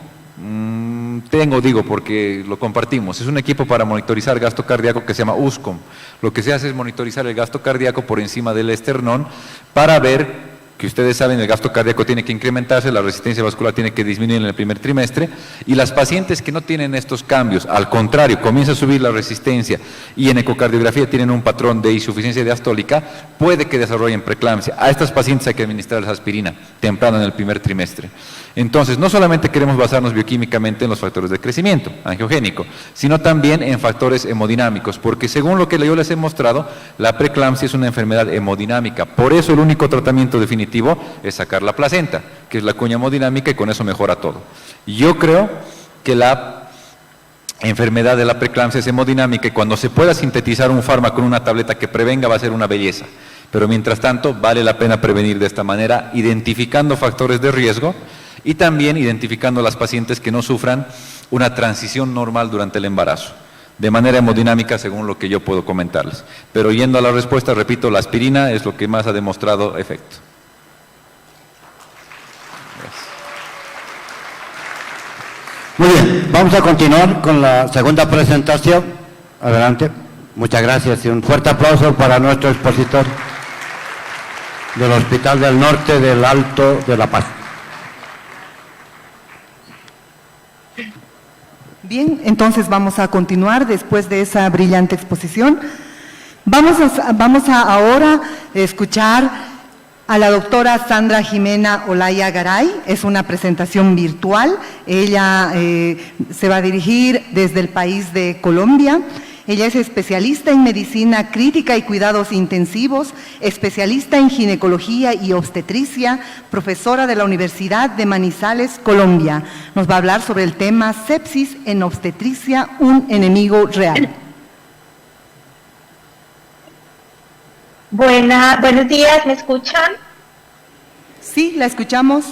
digo porque lo compartimos, es un equipo para monitorizar gasto cardíaco que se llama USCOM. Lo que se hace es monitorizar el gasto cardíaco por encima del esternón para ver que ustedes saben, el gasto cardíaco tiene que incrementarse, la resistencia vascular tiene que disminuir en el primer trimestre, y las pacientes que no tienen estos cambios, al contrario, comienza a subir la resistencia y en ecocardiografía tienen un patrón de insuficiencia diastólica, puede que desarrollen preeclampsia. A estas pacientes hay que administrarles aspirina temprano en el primer trimestre. Entonces, no solamente queremos basarnos bioquímicamente en los factores de crecimiento angiogénico, sino también en factores hemodinámicos, porque según lo que yo les he mostrado, la preeclampsia es una enfermedad hemodinámica. Por eso el único tratamiento definitivo es sacar la placenta, que es la cuña hemodinámica, y con eso mejora todo. Yo creo que la enfermedad de la preeclampsia es hemodinámica, y cuando se pueda sintetizar un fármaco en una tableta que prevenga va a ser una belleza. Pero mientras tanto, vale la pena prevenir de esta manera, identificando factores de riesgo y también identificando a las pacientes que no sufran una transición normal durante el embarazo, de manera hemodinámica, según lo que yo puedo comentarles. Pero yendo a la respuesta, repito, la aspirina es lo que más ha demostrado efecto. Muy bien, vamos a continuar con la segunda presentación. Adelante. Muchas gracias y un fuerte aplauso para nuestro expositor del Hospital del Norte del Alto de La Paz. Bien, entonces vamos a continuar después de esa brillante exposición. Vamos a ahora escuchar a la doctora Sandra Jimena Olaya Garay. Es una presentación virtual. Ella se va a dirigir desde el país de Colombia. Ella es especialista en medicina crítica y cuidados intensivos, especialista en ginecología y obstetricia, profesora de la Universidad de Manizales, Colombia. Nos va a hablar sobre el tema sepsis en obstetricia, un enemigo real. Buenos días, ¿me escuchan? Sí, la escuchamos.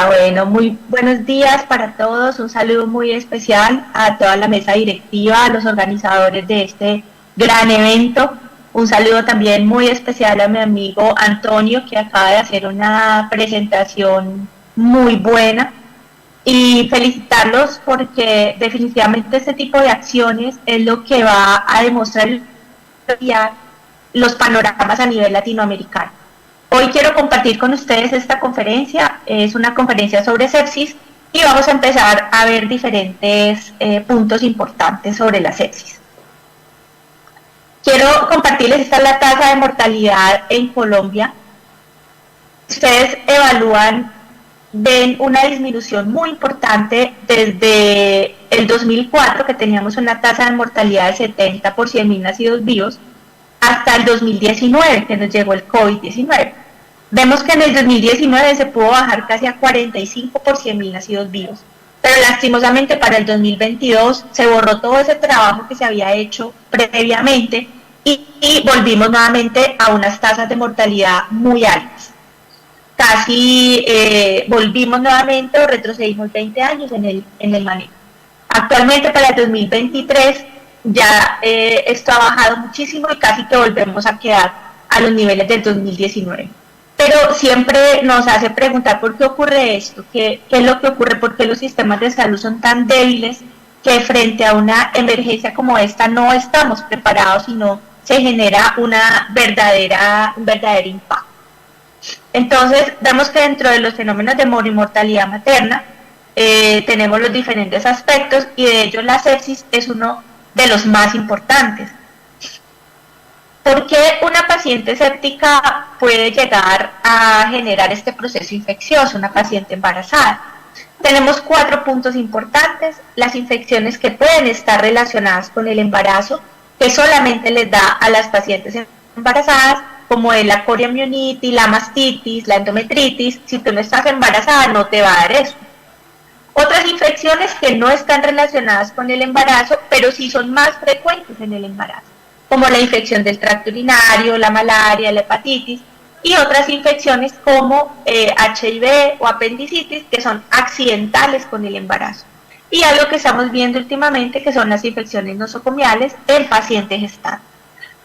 Bueno, muy buenos días para todos, un saludo muy especial a toda la mesa directiva, a los organizadores de este gran evento, un saludo también muy especial a mi amigo Antonio, que acaba de hacer una presentación muy buena, y felicitarlos porque definitivamente este tipo de acciones es lo que va a demostrar los panoramas a nivel latinoamericano. Hoy quiero compartir con ustedes esta conferencia, es una conferencia sobre sepsis y vamos a empezar a ver diferentes puntos importantes sobre la sepsis. Quiero compartirles, esta es la tasa de mortalidad en Colombia. Ustedes evalúan, ven una disminución muy importante desde el 2004, que teníamos una tasa de mortalidad de 70 por 100.000 nacidos vivos, hasta el 2019, que nos llegó el COVID-19. Vemos que en el 2019 se pudo bajar casi a 45 por 100.000 nacidos vivos, pero lastimosamente para el 2022 se borró todo ese trabajo que se había hecho previamente y volvimos nuevamente a unas tasas de mortalidad muy altas. Casi volvimos nuevamente o retrocedimos 20 años en el manejo. Actualmente para el 2023 ya esto ha bajado muchísimo y casi que volvemos a quedar a los niveles del 2019. Pero siempre nos hace preguntar por qué ocurre esto, qué es lo que ocurre, por qué los sistemas de salud son tan débiles que frente a una emergencia como esta no estamos preparados y no se genera un verdadero impacto. Entonces, vemos que dentro de los fenómenos de morimortalidad materna tenemos los diferentes aspectos y de ellos la sepsis es uno de los más importantes. ¿Por qué una paciente séptica puede llegar a generar este proceso infeccioso, una paciente embarazada? Tenemos 4 puntos importantes: las infecciones que pueden estar relacionadas con el embarazo, que solamente les da a las pacientes embarazadas, como es la coriomionitis, la mastitis, la endometritis. Si tú no estás embarazada no te va a dar eso. Otras infecciones que no están relacionadas con el embarazo, pero sí son más frecuentes en el embarazo, como la infección del tracto urinario, la malaria, la hepatitis, y otras infecciones como HIV o apendicitis, que son accidentales con el embarazo. Y algo que estamos viendo últimamente, que son las infecciones nosocomiales en pacientes gestantes,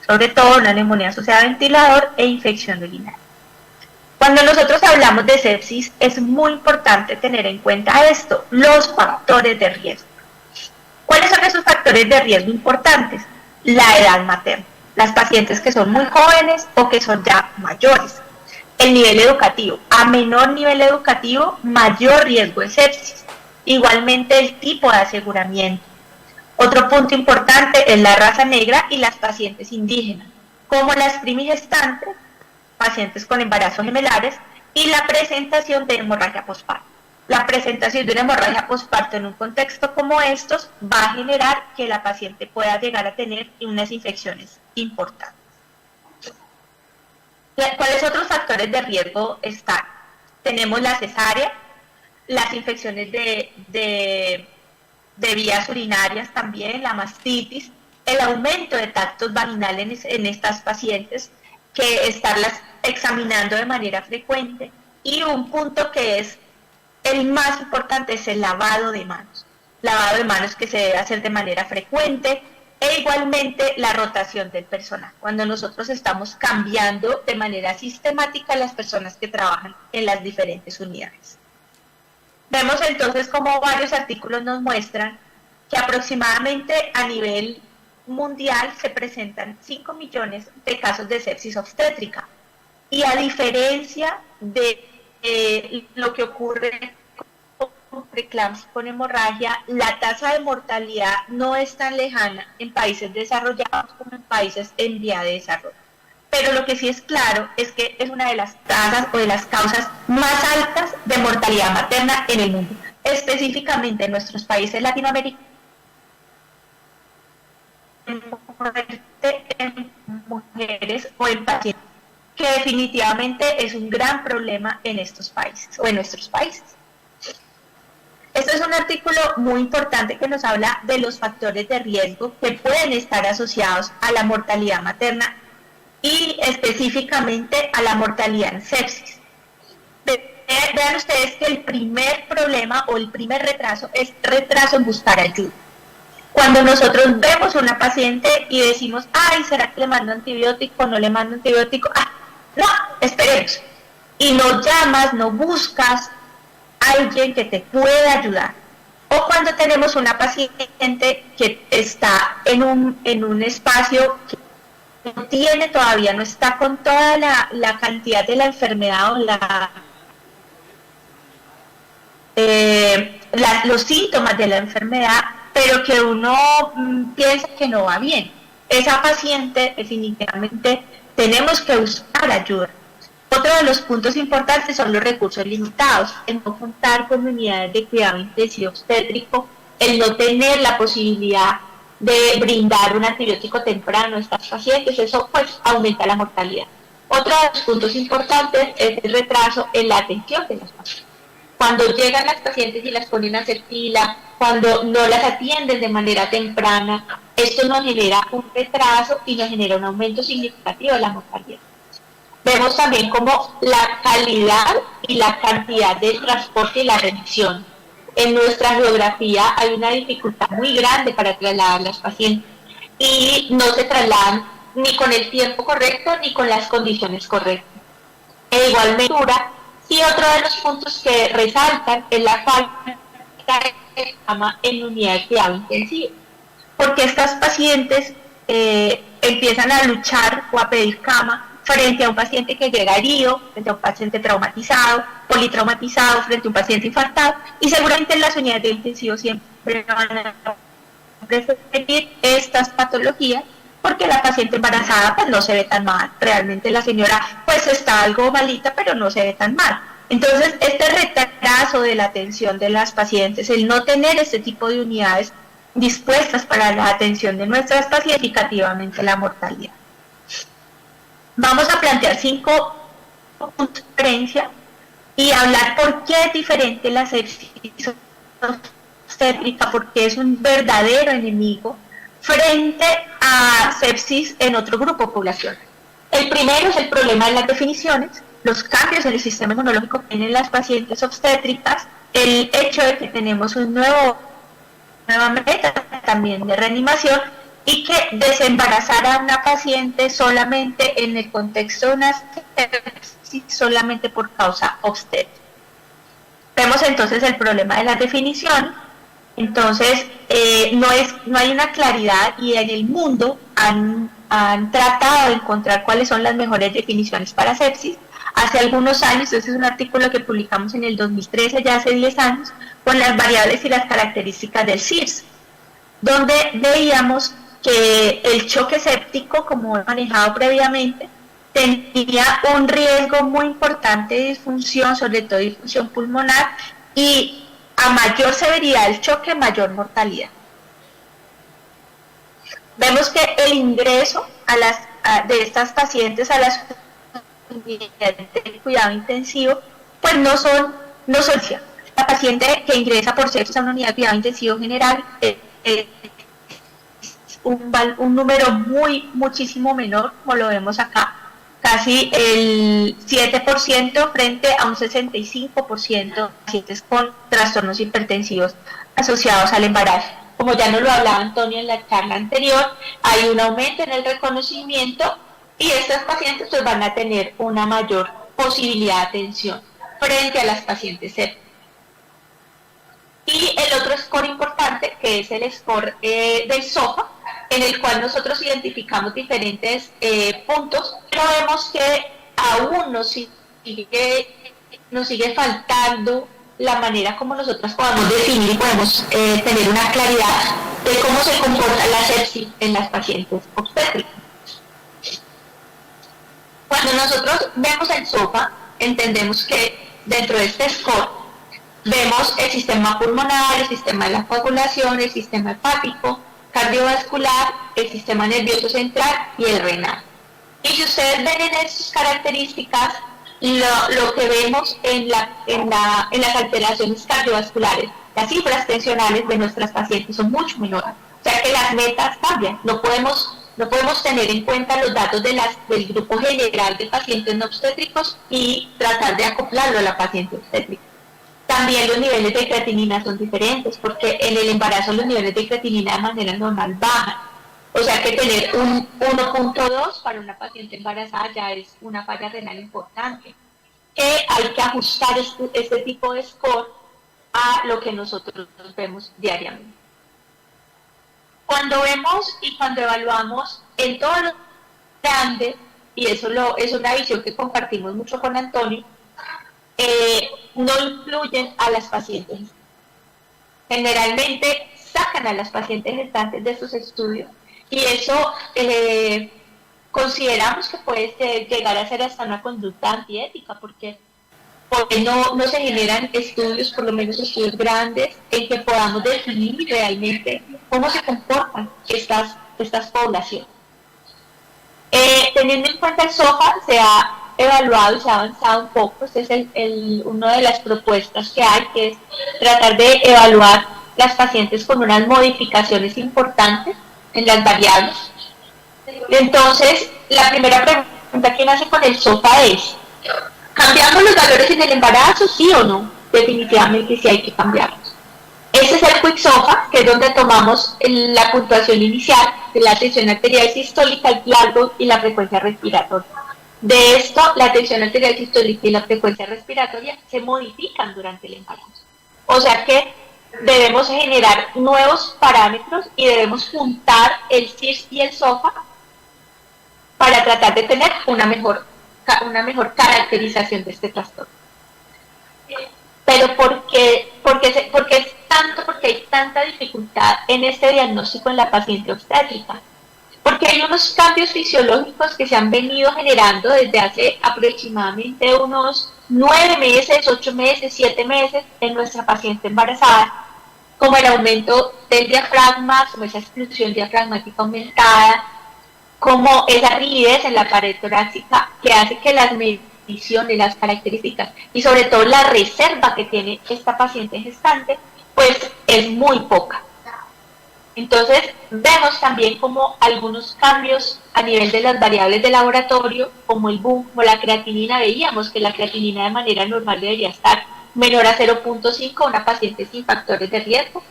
sobre todo una neumonía asociada a ventilador e infección urinaria. Cuando nosotros hablamos de sepsis, es muy importante tener en cuenta esto, los factores de riesgo. ¿Cuáles son esos factores de riesgo importantes? La edad materna, las pacientes que son muy jóvenes o que son ya mayores. El nivel educativo, a menor nivel educativo, mayor riesgo de sepsis. Igualmente el tipo de aseguramiento. Otro punto importante es la raza negra y las pacientes indígenas, como las primigestantes, pacientes con embarazos gemelares, y la presentación de hemorragia postparto. La presentación de una hemorragia postparto en un contexto como estos va a generar que la paciente pueda llegar a tener unas infecciones importantes. ¿Cuáles otros factores de riesgo están? Tenemos la cesárea, las infecciones de vías urinarias también, la mastitis, el aumento de tractos vaginales en estas pacientes, que estarlas examinando de manera frecuente, y un punto que es el más importante es el lavado de manos. Lavado de manos que se debe hacer de manera frecuente, e igualmente la rotación del personal. Cuando nosotros estamos cambiando de manera sistemática las personas que trabajan en las diferentes unidades. Vemos entonces como varios artículos nos muestran que aproximadamente a nivel mundial se presentan 5 millones de casos de sepsis obstétrica. Y a diferencia de lo que ocurre con preeclampsia, con hemorragia, la tasa de mortalidad no es tan lejana en países desarrollados como en países en vía de desarrollo. Pero lo que sí es claro es que es una de las tasas o de las causas más altas de mortalidad materna en el mundo, específicamente en nuestros países latinoamericanos, en mujeres o en pacientes, que definitivamente es un gran problema en estos países o en nuestros países. Este es un artículo muy importante que nos habla de los factores de riesgo que pueden estar asociados a la mortalidad materna y específicamente a la mortalidad en sepsis. Vean ustedes que el primer problema o el primer retraso es retraso en buscar ayuda. Cuando nosotros vemos a una paciente y decimos, ay, ¿será que le mando antibiótico? ¿No le mando antibiótico? Ah, no, esperemos. Y no llamas, no buscas a alguien que te pueda ayudar. O cuando tenemos una paciente que está en un espacio que no tiene todavía, no está con toda la cantidad de la enfermedad o los síntomas de la enfermedad, pero que uno piensa que no va bien. Esa paciente definitivamente tenemos que buscar ayuda. Otro de los puntos importantes son los recursos limitados, el no contar con unidades de cuidado intensivo obstétrico, el no tener la posibilidad de brindar un antibiótico temprano a estas pacientes, eso pues aumenta la mortalidad. Otro de los puntos importantes es el retraso en la atención de las pacientes. Cuando llegan las pacientes y las ponen a hacer fila, cuando no las atienden de manera temprana, esto nos genera un retraso y nos genera un aumento significativo de la mortalidad. Vemos también como la calidad y la cantidad del transporte y la remisión. En nuestra geografía hay una dificultad muy grande para trasladar a las pacientes y no se trasladan ni con el tiempo correcto ni con las condiciones correctas. E igualmente, y otro de los puntos que resaltan es la falta de cama en unidad de cuidado intensivo, porque estas pacientes empiezan a luchar o a pedir cama frente a un paciente que llega herido, frente a un paciente traumatizado, politraumatizado, frente a un paciente infartado, y seguramente en las unidades de intensivo siempre van a preferir estas patologías, porque la paciente embarazada pues no se ve tan mal, realmente la señora pues está algo malita, pero no se ve tan mal. Entonces, este retraso de la atención de las pacientes, el no tener este tipo de unidades dispuestas para la atención de nuestras pacientes, significativamente la mortalidad. Vamos a plantear 5 puntos de diferencia y hablar por qué es diferente la sepsis obstétrica, porque es un verdadero enemigo frente a sepsis en otro grupo poblacional. El primero es el problema de las definiciones, los cambios en el sistema inmunológico que tienen las pacientes obstétricas, el hecho de que tenemos nueva meta también de reanimación y que desembarazar a una paciente solamente en el contexto de una sepsis solamente por causa obstétrica. Vemos entonces el problema de las definiciones. Entonces, no hay una claridad y en el mundo han tratado de encontrar cuáles son las mejores definiciones para sepsis. Hace algunos años, este es un artículo que publicamos en el 2013, ya hace 10 años, con las variables y las características del SIRS, donde veíamos que el choque séptico, como he manejado previamente, tenía un riesgo muy importante de disfunción, sobre todo disfunción pulmonar, y a mayor severidad del choque, mayor mortalidad. Vemos que el ingreso de estas pacientes a las unidades de cuidado intensivo, pues no son la paciente que ingresa por sepsis a una unidad de cuidado intensivo general es un número muchísimo menor, como lo vemos acá, casi el 7% frente a un 65% de pacientes con trastornos hipertensivos asociados al embarazo. Como ya nos lo hablaba Antonio en la charla anterior, hay un aumento en el reconocimiento y estas pacientes pues van a tener una mayor posibilidad de atención frente a las pacientes sépticas. Y el otro score importante, que es el score del SOFA, en el cual nosotros identificamos diferentes puntos, pero vemos que aún nos sigue faltando la manera como nosotros podamos definir y podemos tener una claridad de cómo se comporta la sepsis en las pacientes obstétricas. Cuando nosotros vemos el SOFA, entendemos que dentro de este score vemos el sistema pulmonar, el sistema de la coagulación, el sistema hepático, cardiovascular, el sistema nervioso central y el renal. Y si ustedes ven en esas características, lo que vemos en las alteraciones cardiovasculares, las cifras tensionales de nuestras pacientes son mucho menores. O sea que las metas cambian. No podemos tener en cuenta los datos del grupo general de pacientes no obstétricos y tratar de acoplarlo a la paciente obstétrica. También los niveles de creatinina son diferentes, porque en el embarazo los niveles de creatinina de manera normal bajan. O sea que tener un 1.2 para una paciente embarazada ya es una falla renal importante. Que hay que ajustar este tipo de score a lo que nosotros vemos diariamente. Cuando vemos y cuando evaluamos en todos los grandes, y eso es una visión que compartimos mucho con Antonio, no incluyen a las pacientes. Generalmente sacan a las pacientes gestantes de sus estudios y eso consideramos que puede llegar a ser hasta una conducta antiética, porque porque no se generan estudios, por lo menos estudios grandes, en que podamos definir realmente cómo se comportan estas poblaciones. Teniendo en cuenta el SOFA, se ha evaluado y se ha avanzado un poco. Este es una de las propuestas que hay, que es tratar de evaluar las pacientes con unas modificaciones importantes en las variables. Entonces, la primera pregunta que nace con el SOFA es: ¿cambiamos los valores en el embarazo, sí o no? Definitivamente sí hay que cambiarlos. Este es el Quick SOFA, que es donde tomamos la puntuación inicial de la tensión arterial sistólica, el largo y la frecuencia respiratoria. De esto, la tensión arterial sistólica y la frecuencia respiratoria se modifican durante el embarazo. O sea que debemos generar nuevos parámetros y debemos juntar el CIRS y el SOFA para tratar de tener una mejor caracterización de este trastorno. Pero ¿por qué hay tanta dificultad en este diagnóstico en la paciente obstétrica? Porque hay unos cambios fisiológicos que se han venido generando desde hace aproximadamente unos 9 meses, 8 meses, 7 meses en nuestra paciente embarazada, como el aumento del diafragma, como esa exclusión diafragmática aumentada, como esa rigidez en la pared torácica que hace que las mediciones, las características y sobre todo la reserva que tiene esta paciente gestante, pues es muy poca. Entonces vemos también como algunos cambios a nivel de las variables de laboratorio, como el boom, como la creatinina. Veíamos que la creatinina de manera normal debería estar menor a 0.5, una paciente sin factores de riesgo.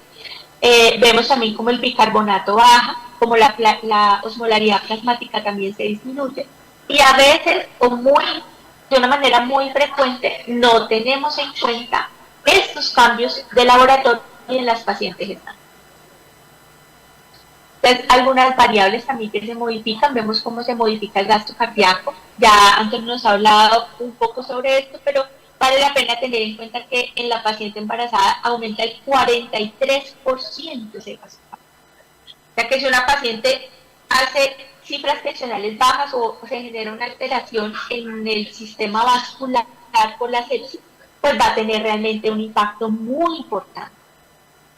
Vemos también como el bicarbonato baja, como la osmolaridad plasmática también se disminuye, y a veces, de una manera muy frecuente, no tenemos en cuenta estos cambios de laboratorio en las pacientes gestantes. Entonces, algunas variables también que se modifican, vemos cómo se modifica el gasto cardíaco. Ya Antonio nos ha hablado un poco sobre esto, pero vale la pena tener en cuenta que en la paciente embarazada aumenta el 43% ese gasto cardíaco. O sea que si una paciente hace cifras tensionales bajas o se genera una alteración en el sistema vascular por la sepsis, pues va a tener realmente un impacto muy importante.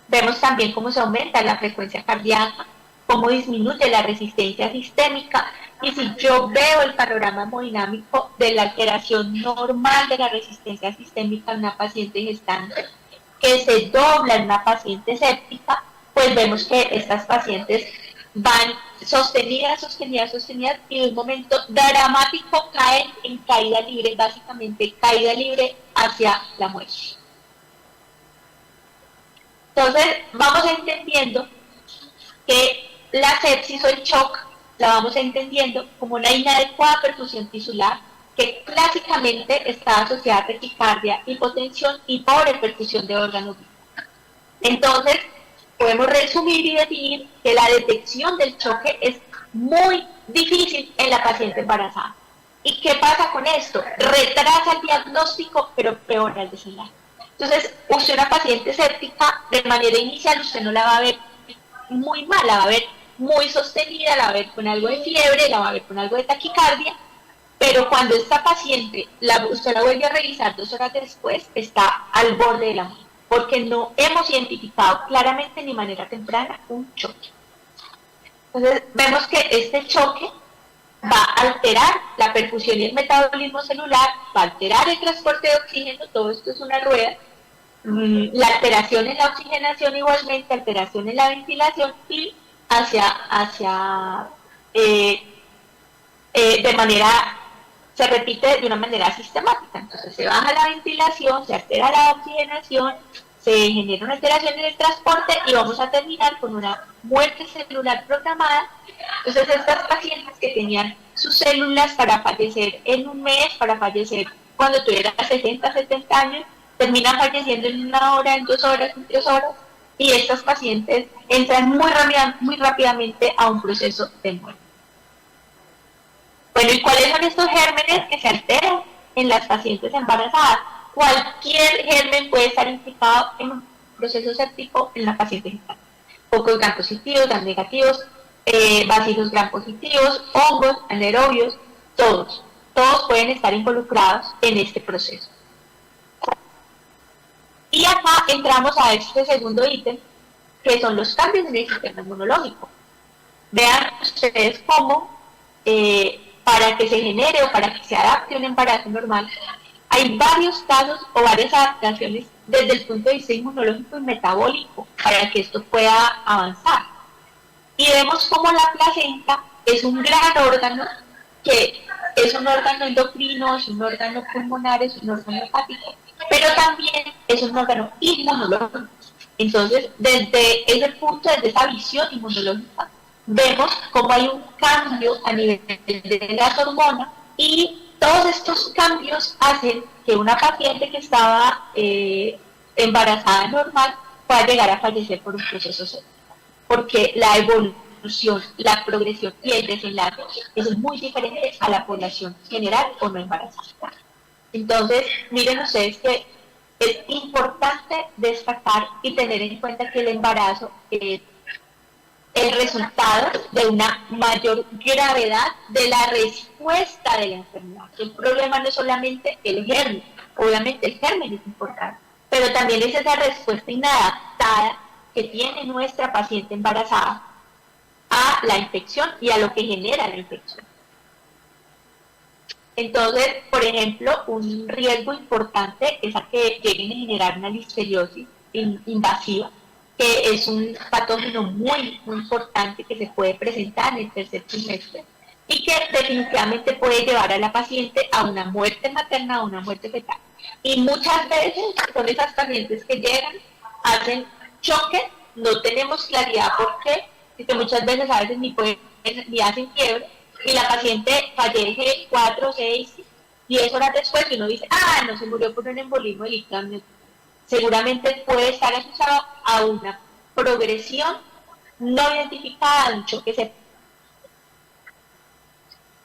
Vemos también cómo se aumenta la frecuencia cardíaca, cómo disminuye la resistencia sistémica, y si yo veo el panorama hemodinámico de la alteración normal de la resistencia sistémica en una paciente gestante, que se dobla en una paciente séptica, pues vemos que estas pacientes van sostenidas, y de un momento dramático caen en caída libre, básicamente caída libre hacia la muerte. Entonces vamos entendiendo que la sepsis o el shock la vamos entendiendo como una inadecuada perfusión tisular que clásicamente está asociada a taquicardia, hipotensión y pobre perfusión de órganos vitales. Entonces, podemos resumir y definir que la detección del choque es muy difícil en la paciente embarazada. ¿Y qué pasa con esto? Retrasa el diagnóstico, pero peora el desenlace. Entonces, usted una paciente séptica, de manera inicial, usted no la va a ver muy mal, la va a ver muy sostenida, la va a ver con algo de fiebre, la va a ver con algo de taquicardia, pero cuando esta paciente, usted la vuelve a revisar 2 horas después, está al borde de la muerte, porque no hemos identificado claramente ni manera temprana un choque. Entonces, vemos que este choque va a alterar la perfusión y el metabolismo celular, va a alterar el transporte de oxígeno, todo esto es una rueda, la alteración en la oxigenación igualmente, alteración en la ventilación y se repite de una manera sistemática. Entonces se baja la ventilación, se altera la oxigenación, se genera una alteración en el transporte y vamos a terminar con una muerte celular programada. Entonces estas pacientes que tenían sus células para fallecer en un mes, para fallecer cuando tuvieran 60, 70 años, terminan falleciendo en 1 hora, en 2 horas, en 3 horas, y estas pacientes entran muy rápidamente a un proceso de muerte. Bueno, ¿y cuáles son estos gérmenes que se alteran en las pacientes embarazadas? Cualquier germen puede estar implicado en un proceso séptico en la paciente gestante. Focos gram positivos, gram negativos, bacilos gram positivos, hongos, anaerobios, todos pueden estar involucrados en este proceso. entramos a este segundo ítem, que son los cambios en el sistema inmunológico. Vean ustedes cómo para que se genere o para que se adapte un embarazo normal, hay varios casos o varias adaptaciones desde el punto de vista inmunológico y metabólico para que esto pueda avanzar. Y vemos cómo la placenta es un gran órgano, que es un órgano endocrino, es un órgano pulmonar, es un órgano hepático, pero también es un órgano inmunológico. Entonces, desde ese punto, desde esa visión inmunológica, vemos cómo hay un cambio a nivel de las hormonas y todos estos cambios hacen que una paciente que estaba embarazada normal pueda llegar a fallecer por un proceso séptico, porque la evolución, la progresión y el desenlace es muy diferente a la población general o no embarazada. Entonces, miren ustedes que es importante destacar y tener en cuenta que el embarazo es el resultado de una mayor gravedad de la respuesta de la enfermedad. El problema no es solamente el germen, obviamente el germen es importante, pero también es esa respuesta inadaptada que tiene nuestra paciente embarazada a la infección y a lo que genera la infección. Entonces, por ejemplo, un riesgo importante es a que lleguen a generar una listeriosis invasiva, que es un patógeno muy importante que se puede presentar en el tercer trimestre y que definitivamente puede llevar a la paciente a una muerte materna o una muerte fetal. Y muchas veces son esas pacientes que llegan, hacen choque, no tenemos claridad por qué, y que muchas veces a veces ni hacen fiebre, y la paciente fallece 4, 6, 10 horas después y uno dice, no se murió por un embolismo del líquido. Seguramente puede estar asociado a una progresión no identificada de un choque séptico.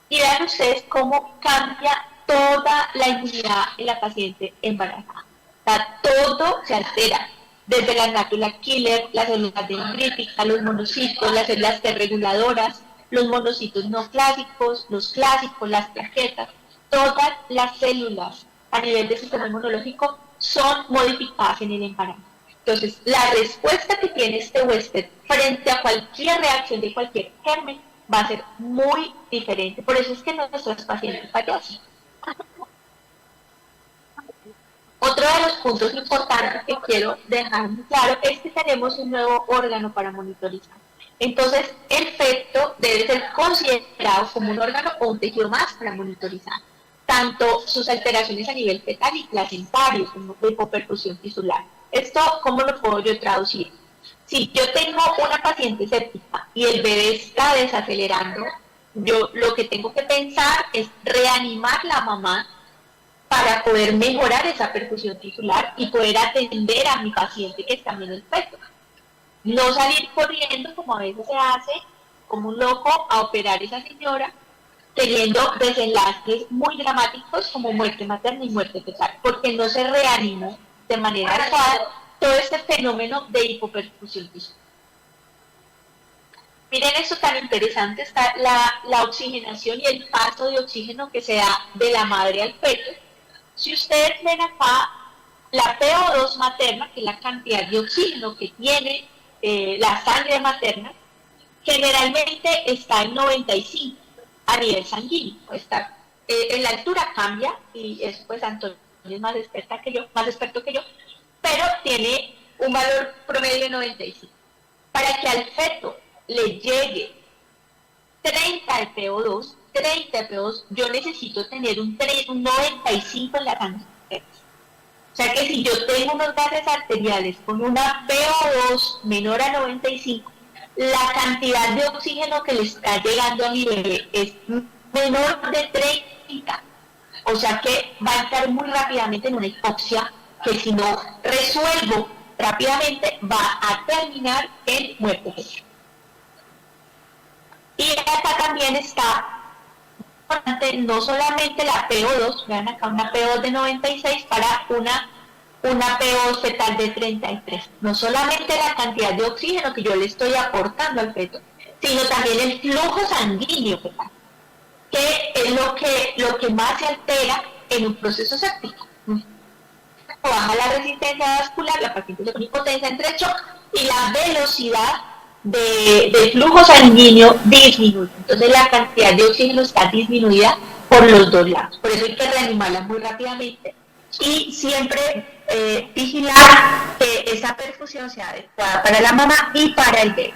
Y vean ustedes cómo cambia toda la inmunidad en la paciente embarazada. O sea, todo se altera, desde la nácula killer, las células dendríticas, los monocitos, las células T reguladoras, los monocitos no clásicos, los clásicos, las plaquetas, todas las células a nivel del sistema inmunológico son modificadas en el embarazo. Entonces, la respuesta que tiene este huésped frente a cualquier reacción de cualquier germen va a ser muy diferente. Por eso es que nuestros pacientes fallecen. Otro de los puntos importantes que quiero dejar muy claro es que tenemos un nuevo órgano para monitorizar. Entonces, el feto debe ser considerado como un órgano o un tejido más para monitorizar tanto sus alteraciones a nivel fetal y placentario, como de hipoperfusión tisular. Esto, ¿cómo lo puedo yo traducir? Si yo tengo una paciente séptica y el bebé está desacelerando, yo lo que tengo que pensar es reanimar la mamá para poder mejorar esa perfusión tisular y poder atender a mi paciente que está en el feto. No salir corriendo como a veces se hace, como un loco, a operar a esa señora, teniendo desenlaces muy dramáticos como muerte materna y muerte fetal, porque no se reanimó de manera adecuada todo este fenómeno de hipoperfusión tisular. Miren esto tan interesante, está la oxigenación y el paso de oxígeno que se da de la madre al feto. Si ustedes ven acá, la PO2 materna, que es la cantidad de oxígeno que tiene la sangre materna, generalmente está en 95 a nivel sanguíneo. Está, en la altura cambia, y es pues Antonio es más experto que yo, pero tiene un valor promedio de 95. Para que al feto le llegue 30 de PO2, yo necesito tener un 95 en la sangre. O sea que si yo tengo unos gases arteriales con una PO2 menor a 95, la cantidad de oxígeno que le está llegando a mi bebé es menor de 30. O sea que va a estar muy rápidamente en una hipoxia que si no resuelvo rápidamente va a terminar en muerte fetal. Y acá también está no solamente la PO2, vean acá una PO2 de 96 para una PO2 fetal de 33. No solamente la cantidad de oxígeno que yo le estoy aportando al feto, sino también el flujo sanguíneo fetal, que es lo que más se altera en un proceso séptico. baja la resistencia vascular, la paciente se pone hipotensa entre shock y la velocidad de flujo sanguíneo disminuye. Entonces la cantidad de oxígeno está disminuida por los dos lados. Por eso hay que reanimarla muy rápidamente y siempre vigilar que esa perfusión sea adecuada para la mamá y para el bebé.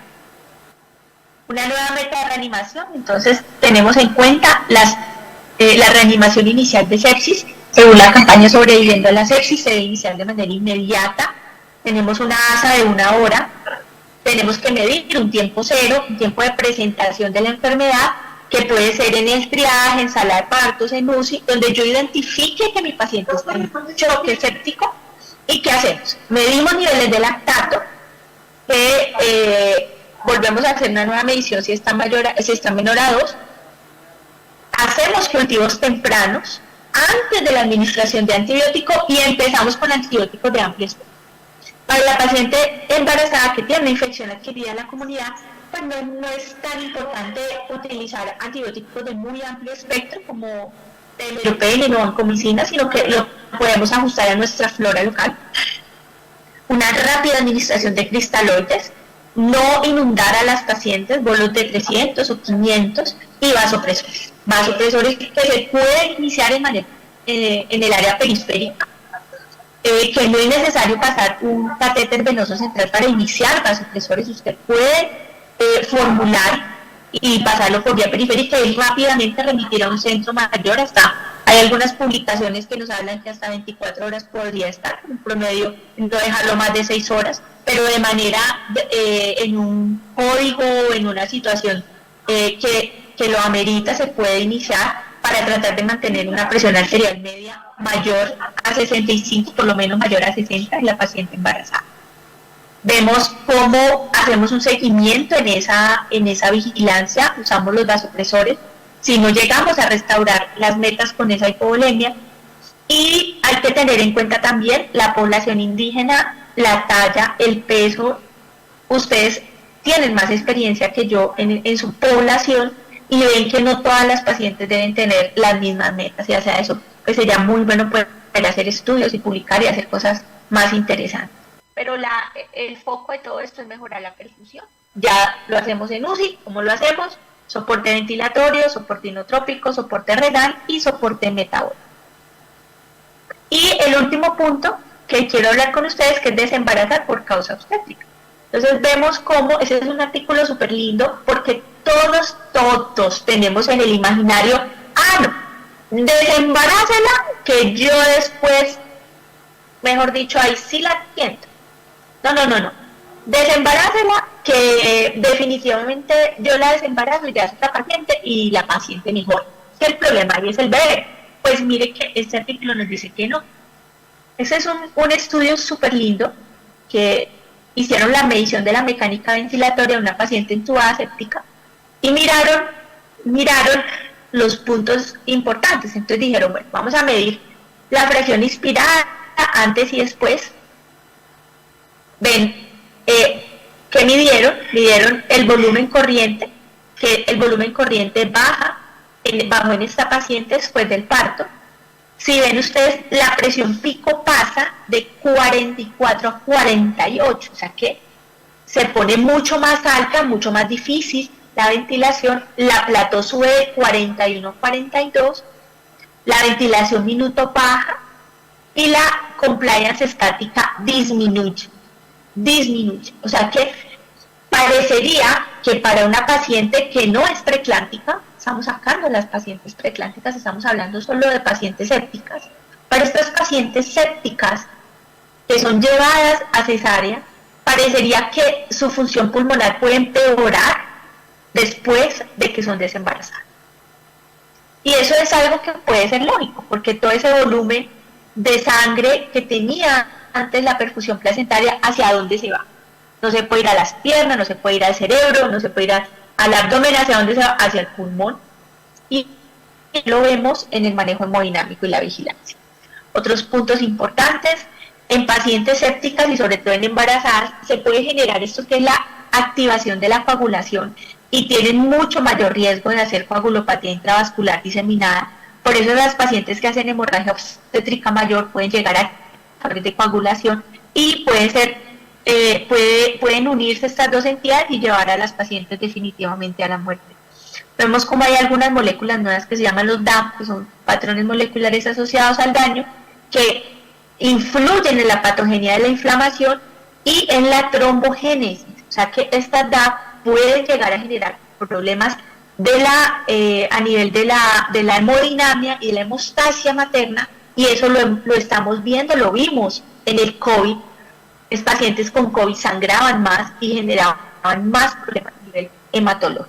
Una nueva meta de reanimación, entonces tenemos en cuenta la reanimación inicial de sepsis. Según la campaña Sobreviviendo a la Sepsis, se debe iniciar de manera inmediata. Tenemos una ASA de 1 hora. Tenemos que medir un tiempo cero, un tiempo de presentación de la enfermedad, que puede ser en el triaje, en sala de partos, en UCI, donde yo identifique que mi paciente está en choque séptico. ¿Y qué hacemos? Medimos niveles de lactato, volvemos a hacer una nueva medición si está menor a 2. Hacemos cultivos tempranos antes de la administración de antibiótico y empezamos con antibióticos de amplio espectro. Para la paciente embarazada que tiene una infección adquirida en la comunidad, pues no es tan importante utilizar antibióticos de muy amplio espectro como meropenem o vancomicina, sino que lo podemos ajustar a nuestra flora local. Una rápida administración de cristaloides, no inundar a las pacientes, bolos de 300 o 500 y vasopresores. Vasopresores que se pueden iniciar en el área periférica, que no es necesario pasar un catéter venoso central para iniciar vasopresores. Usted puede formular y pasarlo por vía periférica y rápidamente remitir a un centro mayor. Hay algunas publicaciones que nos hablan que hasta 24 horas podría estar, en promedio no dejarlo más de 6 horas, pero de manera, en un código, en una situación que lo amerita, se puede iniciar para tratar de mantener una presión arterial media mayor a 65, por lo menos mayor a 60 en la paciente embarazada. Vemos cómo hacemos un seguimiento en esa vigilancia, usamos los vasopresores, si no llegamos a restaurar las metas con esa hipovolemia. Y hay que tener en cuenta también la población indígena, la talla, el peso. Ustedes tienen más experiencia que yo en su población y ven que no todas las pacientes deben tener las mismas metas, y hacia eso pues sería muy bueno poder hacer estudios y publicar y hacer cosas más interesantes. Pero el foco de todo esto es mejorar la perfusión. Ya lo hacemos en UCI, ¿cómo lo hacemos? Soporte ventilatorio, soporte inotrópico, soporte renal y soporte metabólico. Y el último punto que quiero hablar con ustedes, que es desembarazar por causa obstétrica. Entonces vemos cómo, ese es un artículo súper lindo, porque todos tenemos en el imaginario, desembarácela, que yo después, mejor dicho, ahí sí la atiendo. No. Desembarácela, que definitivamente yo la desembarazo y ya es otra paciente y la paciente mejor. ¿Qué el problema ahí es el bebé? Pues mire que este artículo nos dice que no. Ese es un estudio súper lindo que hicieron la medición de la mecánica ventilatoria de una paciente entubada séptica y miraron los puntos importantes. Entonces dijeron, bueno, vamos a medir la fracción inspirada antes y después. Ven, ¿qué midieron? Midieron el volumen corriente, que el volumen corriente bajó en esta paciente después del parto. Si ven ustedes, la presión pico pasa de 44 a 48, o sea que se pone mucho más alta, mucho más difícil la ventilación. La plató sube de 41 a 42, la ventilación minuto baja y la compliance estática disminuye. O sea que parecería que para una paciente que no es preeclántica, estamos sacando las pacientes preeclánticas, estamos hablando solo de pacientes sépticas. Para estas pacientes sépticas que son llevadas a cesárea, parecería que su función pulmonar puede empeorar después de que son desembarazadas. Y eso es algo que puede ser lógico, porque todo ese volumen de sangre que tenía antes la perfusión placentaria, ¿hacia dónde se va? No se puede ir a las piernas, no se puede ir al cerebro, no se puede ir al abdomen, ¿hacia dónde se va? Hacia el pulmón. Y lo vemos en el manejo hemodinámico y la vigilancia. Otros puntos importantes, en pacientes sépticas y sobre todo en embarazadas, se puede generar esto que es la activación de la coagulación y tienen mucho mayor riesgo de hacer coagulopatía intravascular diseminada. Por eso las pacientes que hacen hemorragia obstétrica mayor pueden llegar a de coagulación, y pueden unirse estas dos entidades y llevar a las pacientes definitivamente a la muerte. Vemos como hay algunas moléculas nuevas que se llaman los DAP, que son patrones moleculares asociados al daño, que influyen en la patogenia de la inflamación y en la trombogénesis. O sea que estas DAP pueden llegar a generar problemas a nivel de la hemodinamia y la hemostasia materna, y eso lo estamos viendo, lo vimos en el COVID. Los pacientes con COVID sangraban más y generaban más problemas a nivel hematológico.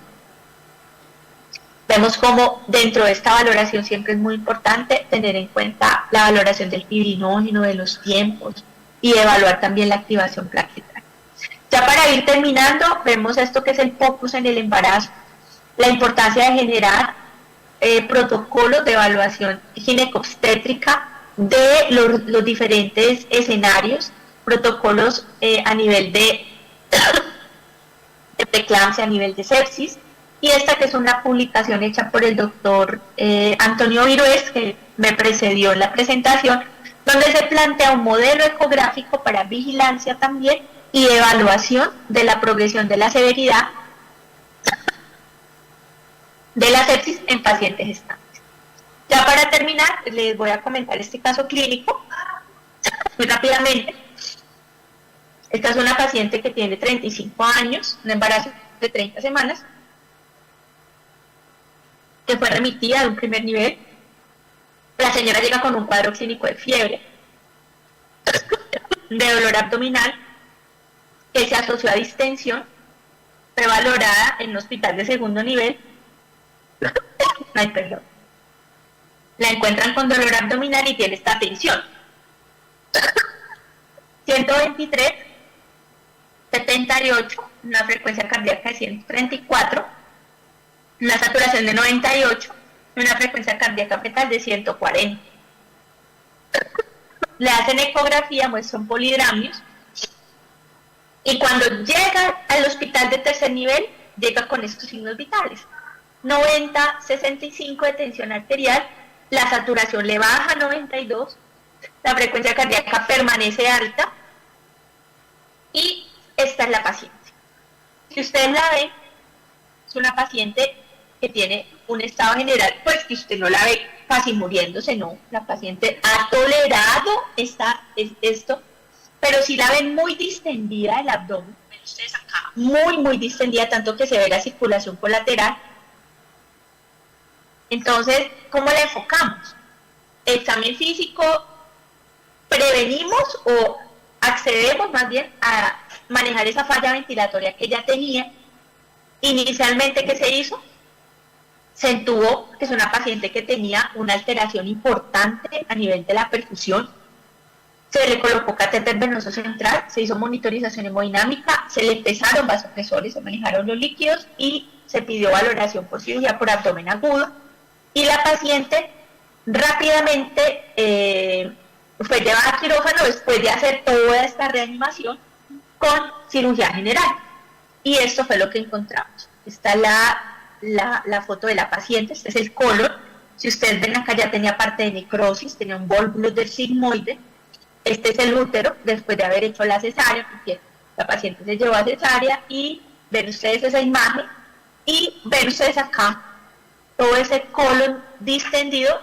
Vemos como dentro de esta valoración siempre es muy importante tener en cuenta la valoración del fibrinógeno, de los tiempos, y evaluar también la activación plaquetaria. Ya para ir terminando, vemos esto que es el POCUS en el embarazo, la importancia de generar protocolos de evaluación ginecobstétrica de los diferentes escenarios, protocolos a nivel de preeclampsia, a nivel de sepsis, y esta que es una publicación hecha por el doctor Antonio Virués, que me precedió en la presentación, donde se plantea un modelo ecográfico para vigilancia también y evaluación de la progresión de la severidad de la sepsis en pacientes gestantes. Ya para terminar, les voy a comentar este caso clínico muy rápidamente. Esta es una paciente que tiene 35 años, un embarazo de 30 semanas, que fue remitida de un primer nivel. La señora llega con un cuadro clínico de fiebre, de dolor abdominal, que se asoció a distensión, fue valorada en un hospital de segundo nivel. Ay, perdón. La encuentran con dolor abdominal y tiene esta tensión. 123, 78, una frecuencia cardíaca de 134, una saturación de 98, y una frecuencia cardíaca fetal de 140. Le hacen ecografía, muestran polidramios, y cuando llega al hospital de tercer nivel, llega con estos signos vitales: 90, 65 de tensión arterial, la saturación le baja a 92, la frecuencia cardíaca permanece alta, y esta es la paciente. Si ustedes la ven, es una paciente que tiene un estado general, pues que usted no la ve casi muriéndose, no, la paciente ha tolerado esto, pero si la ven muy distendida el abdomen, ven ustedes acá, muy distendida, tanto que se ve la circulación colateral. Entonces, ¿cómo la enfocamos? Examen físico, prevenimos o accedemos más bien a manejar esa falla ventilatoria que ella tenía. Inicialmente, ¿qué se hizo? Se entubó, que es una paciente que tenía una alteración importante a nivel de la perfusión. Se le colocó catéter venoso central, se hizo monitorización hemodinámica, se le pesaron vasopresores, se manejaron los líquidos y se pidió valoración por cirugía por abdomen agudo. Y la paciente rápidamente fue llevada a quirófano después de hacer toda esta reanimación con cirugía general. Y esto fue lo que encontramos. Está la foto de la paciente, este es el colon. Si ustedes ven acá, ya tenía parte de necrosis, tenía un vólvulo del sigmoide. Este es el útero después de haber hecho la cesárea, porque la paciente se llevó a cesárea, y ven ustedes esa imagen, y ven ustedes acá todo ese colon distendido.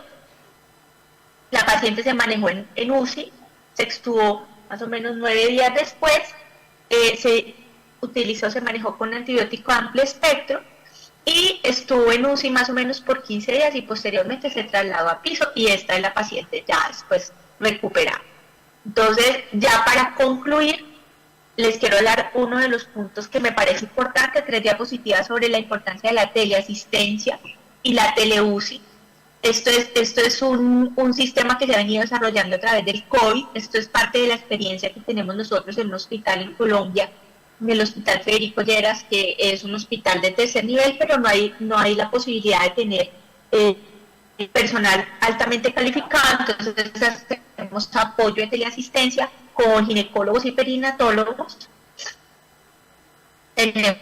La paciente se manejó en UCI, se extubó más o menos 9 días después, se manejó con antibiótico amplio espectro, y estuvo en UCI más o menos por 15 días, y posteriormente se trasladó a piso, y esta es la paciente ya después recuperada. Entonces, ya para concluir, les quiero hablar uno de los puntos que me parece importante, 3 diapositivas sobre la importancia de la teleasistencia y la teleuci. Esto es un sistema que se ha venido desarrollando a través del COVID. Esto es parte de la experiencia que tenemos nosotros en un hospital en Colombia, en el Hospital Federico Lleras, que es un hospital de tercer nivel, pero no hay la posibilidad de tener personal altamente calificado. Entonces tenemos apoyo de teleasistencia con ginecólogos y perinatólogos. Tenemos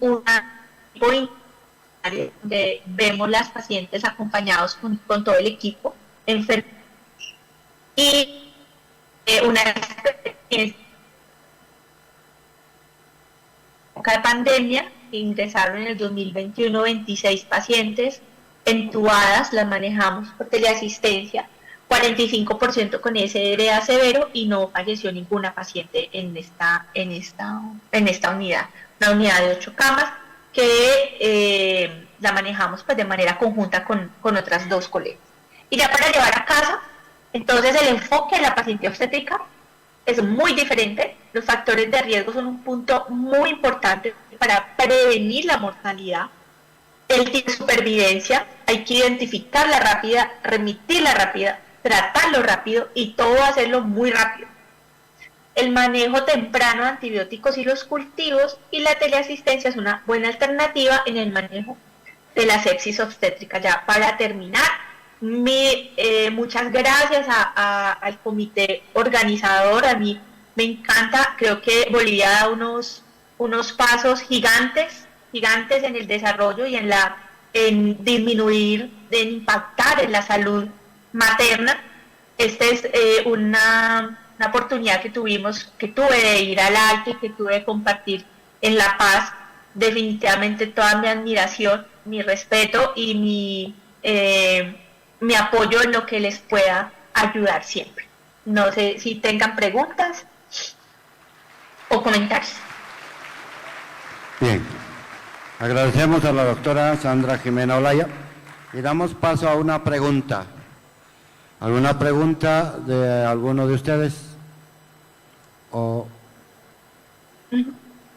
una donde vemos las pacientes acompañados con todo el equipo, y una experiencia de pandemia. Ingresaron en el 2021 26 pacientes entubadas, las manejamos por teleasistencia, 45% con SRA severo y no falleció ninguna paciente en esta unidad, una unidad de 8 camas que la manejamos pues de manera conjunta con otras 2 colegas. Y ya para llevar a casa, entonces el enfoque en la paciente obstétrica es muy diferente. Los factores de riesgo son un punto muy importante para prevenir la mortalidad. El tiempo de supervivencia, hay que identificarla rápida, remitirla rápida, tratarlo rápido y todo hacerlo muy rápido. El manejo temprano de antibióticos y los cultivos, y la teleasistencia es una buena alternativa en el manejo de la sepsis obstétrica. Ya para terminar, muchas gracias al comité organizador. A mí me encanta, creo que Bolivia da unos pasos gigantes en el desarrollo y en disminuir, en impactar en la salud materna. Esta es una oportunidad que tuve de ir al Alto y que tuve de compartir en La Paz. Definitivamente toda mi admiración, mi respeto y mi apoyo en lo que les pueda ayudar siempre. No sé si tengan preguntas o comentarios. Bien, agradecemos a la doctora Sandra Jimena Olaya y damos paso a una pregunta. ¿Alguna pregunta de alguno de ustedes? ¿O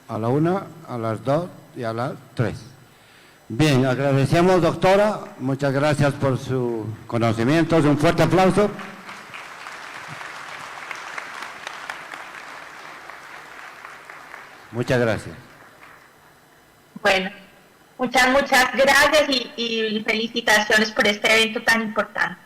a la 1, a las 2 y a las 3? Bien, agradecemos, doctora, muchas gracias por sus conocimientos, un fuerte aplauso. Muchas gracias. Bueno, muchas gracias y felicitaciones por este evento tan importante.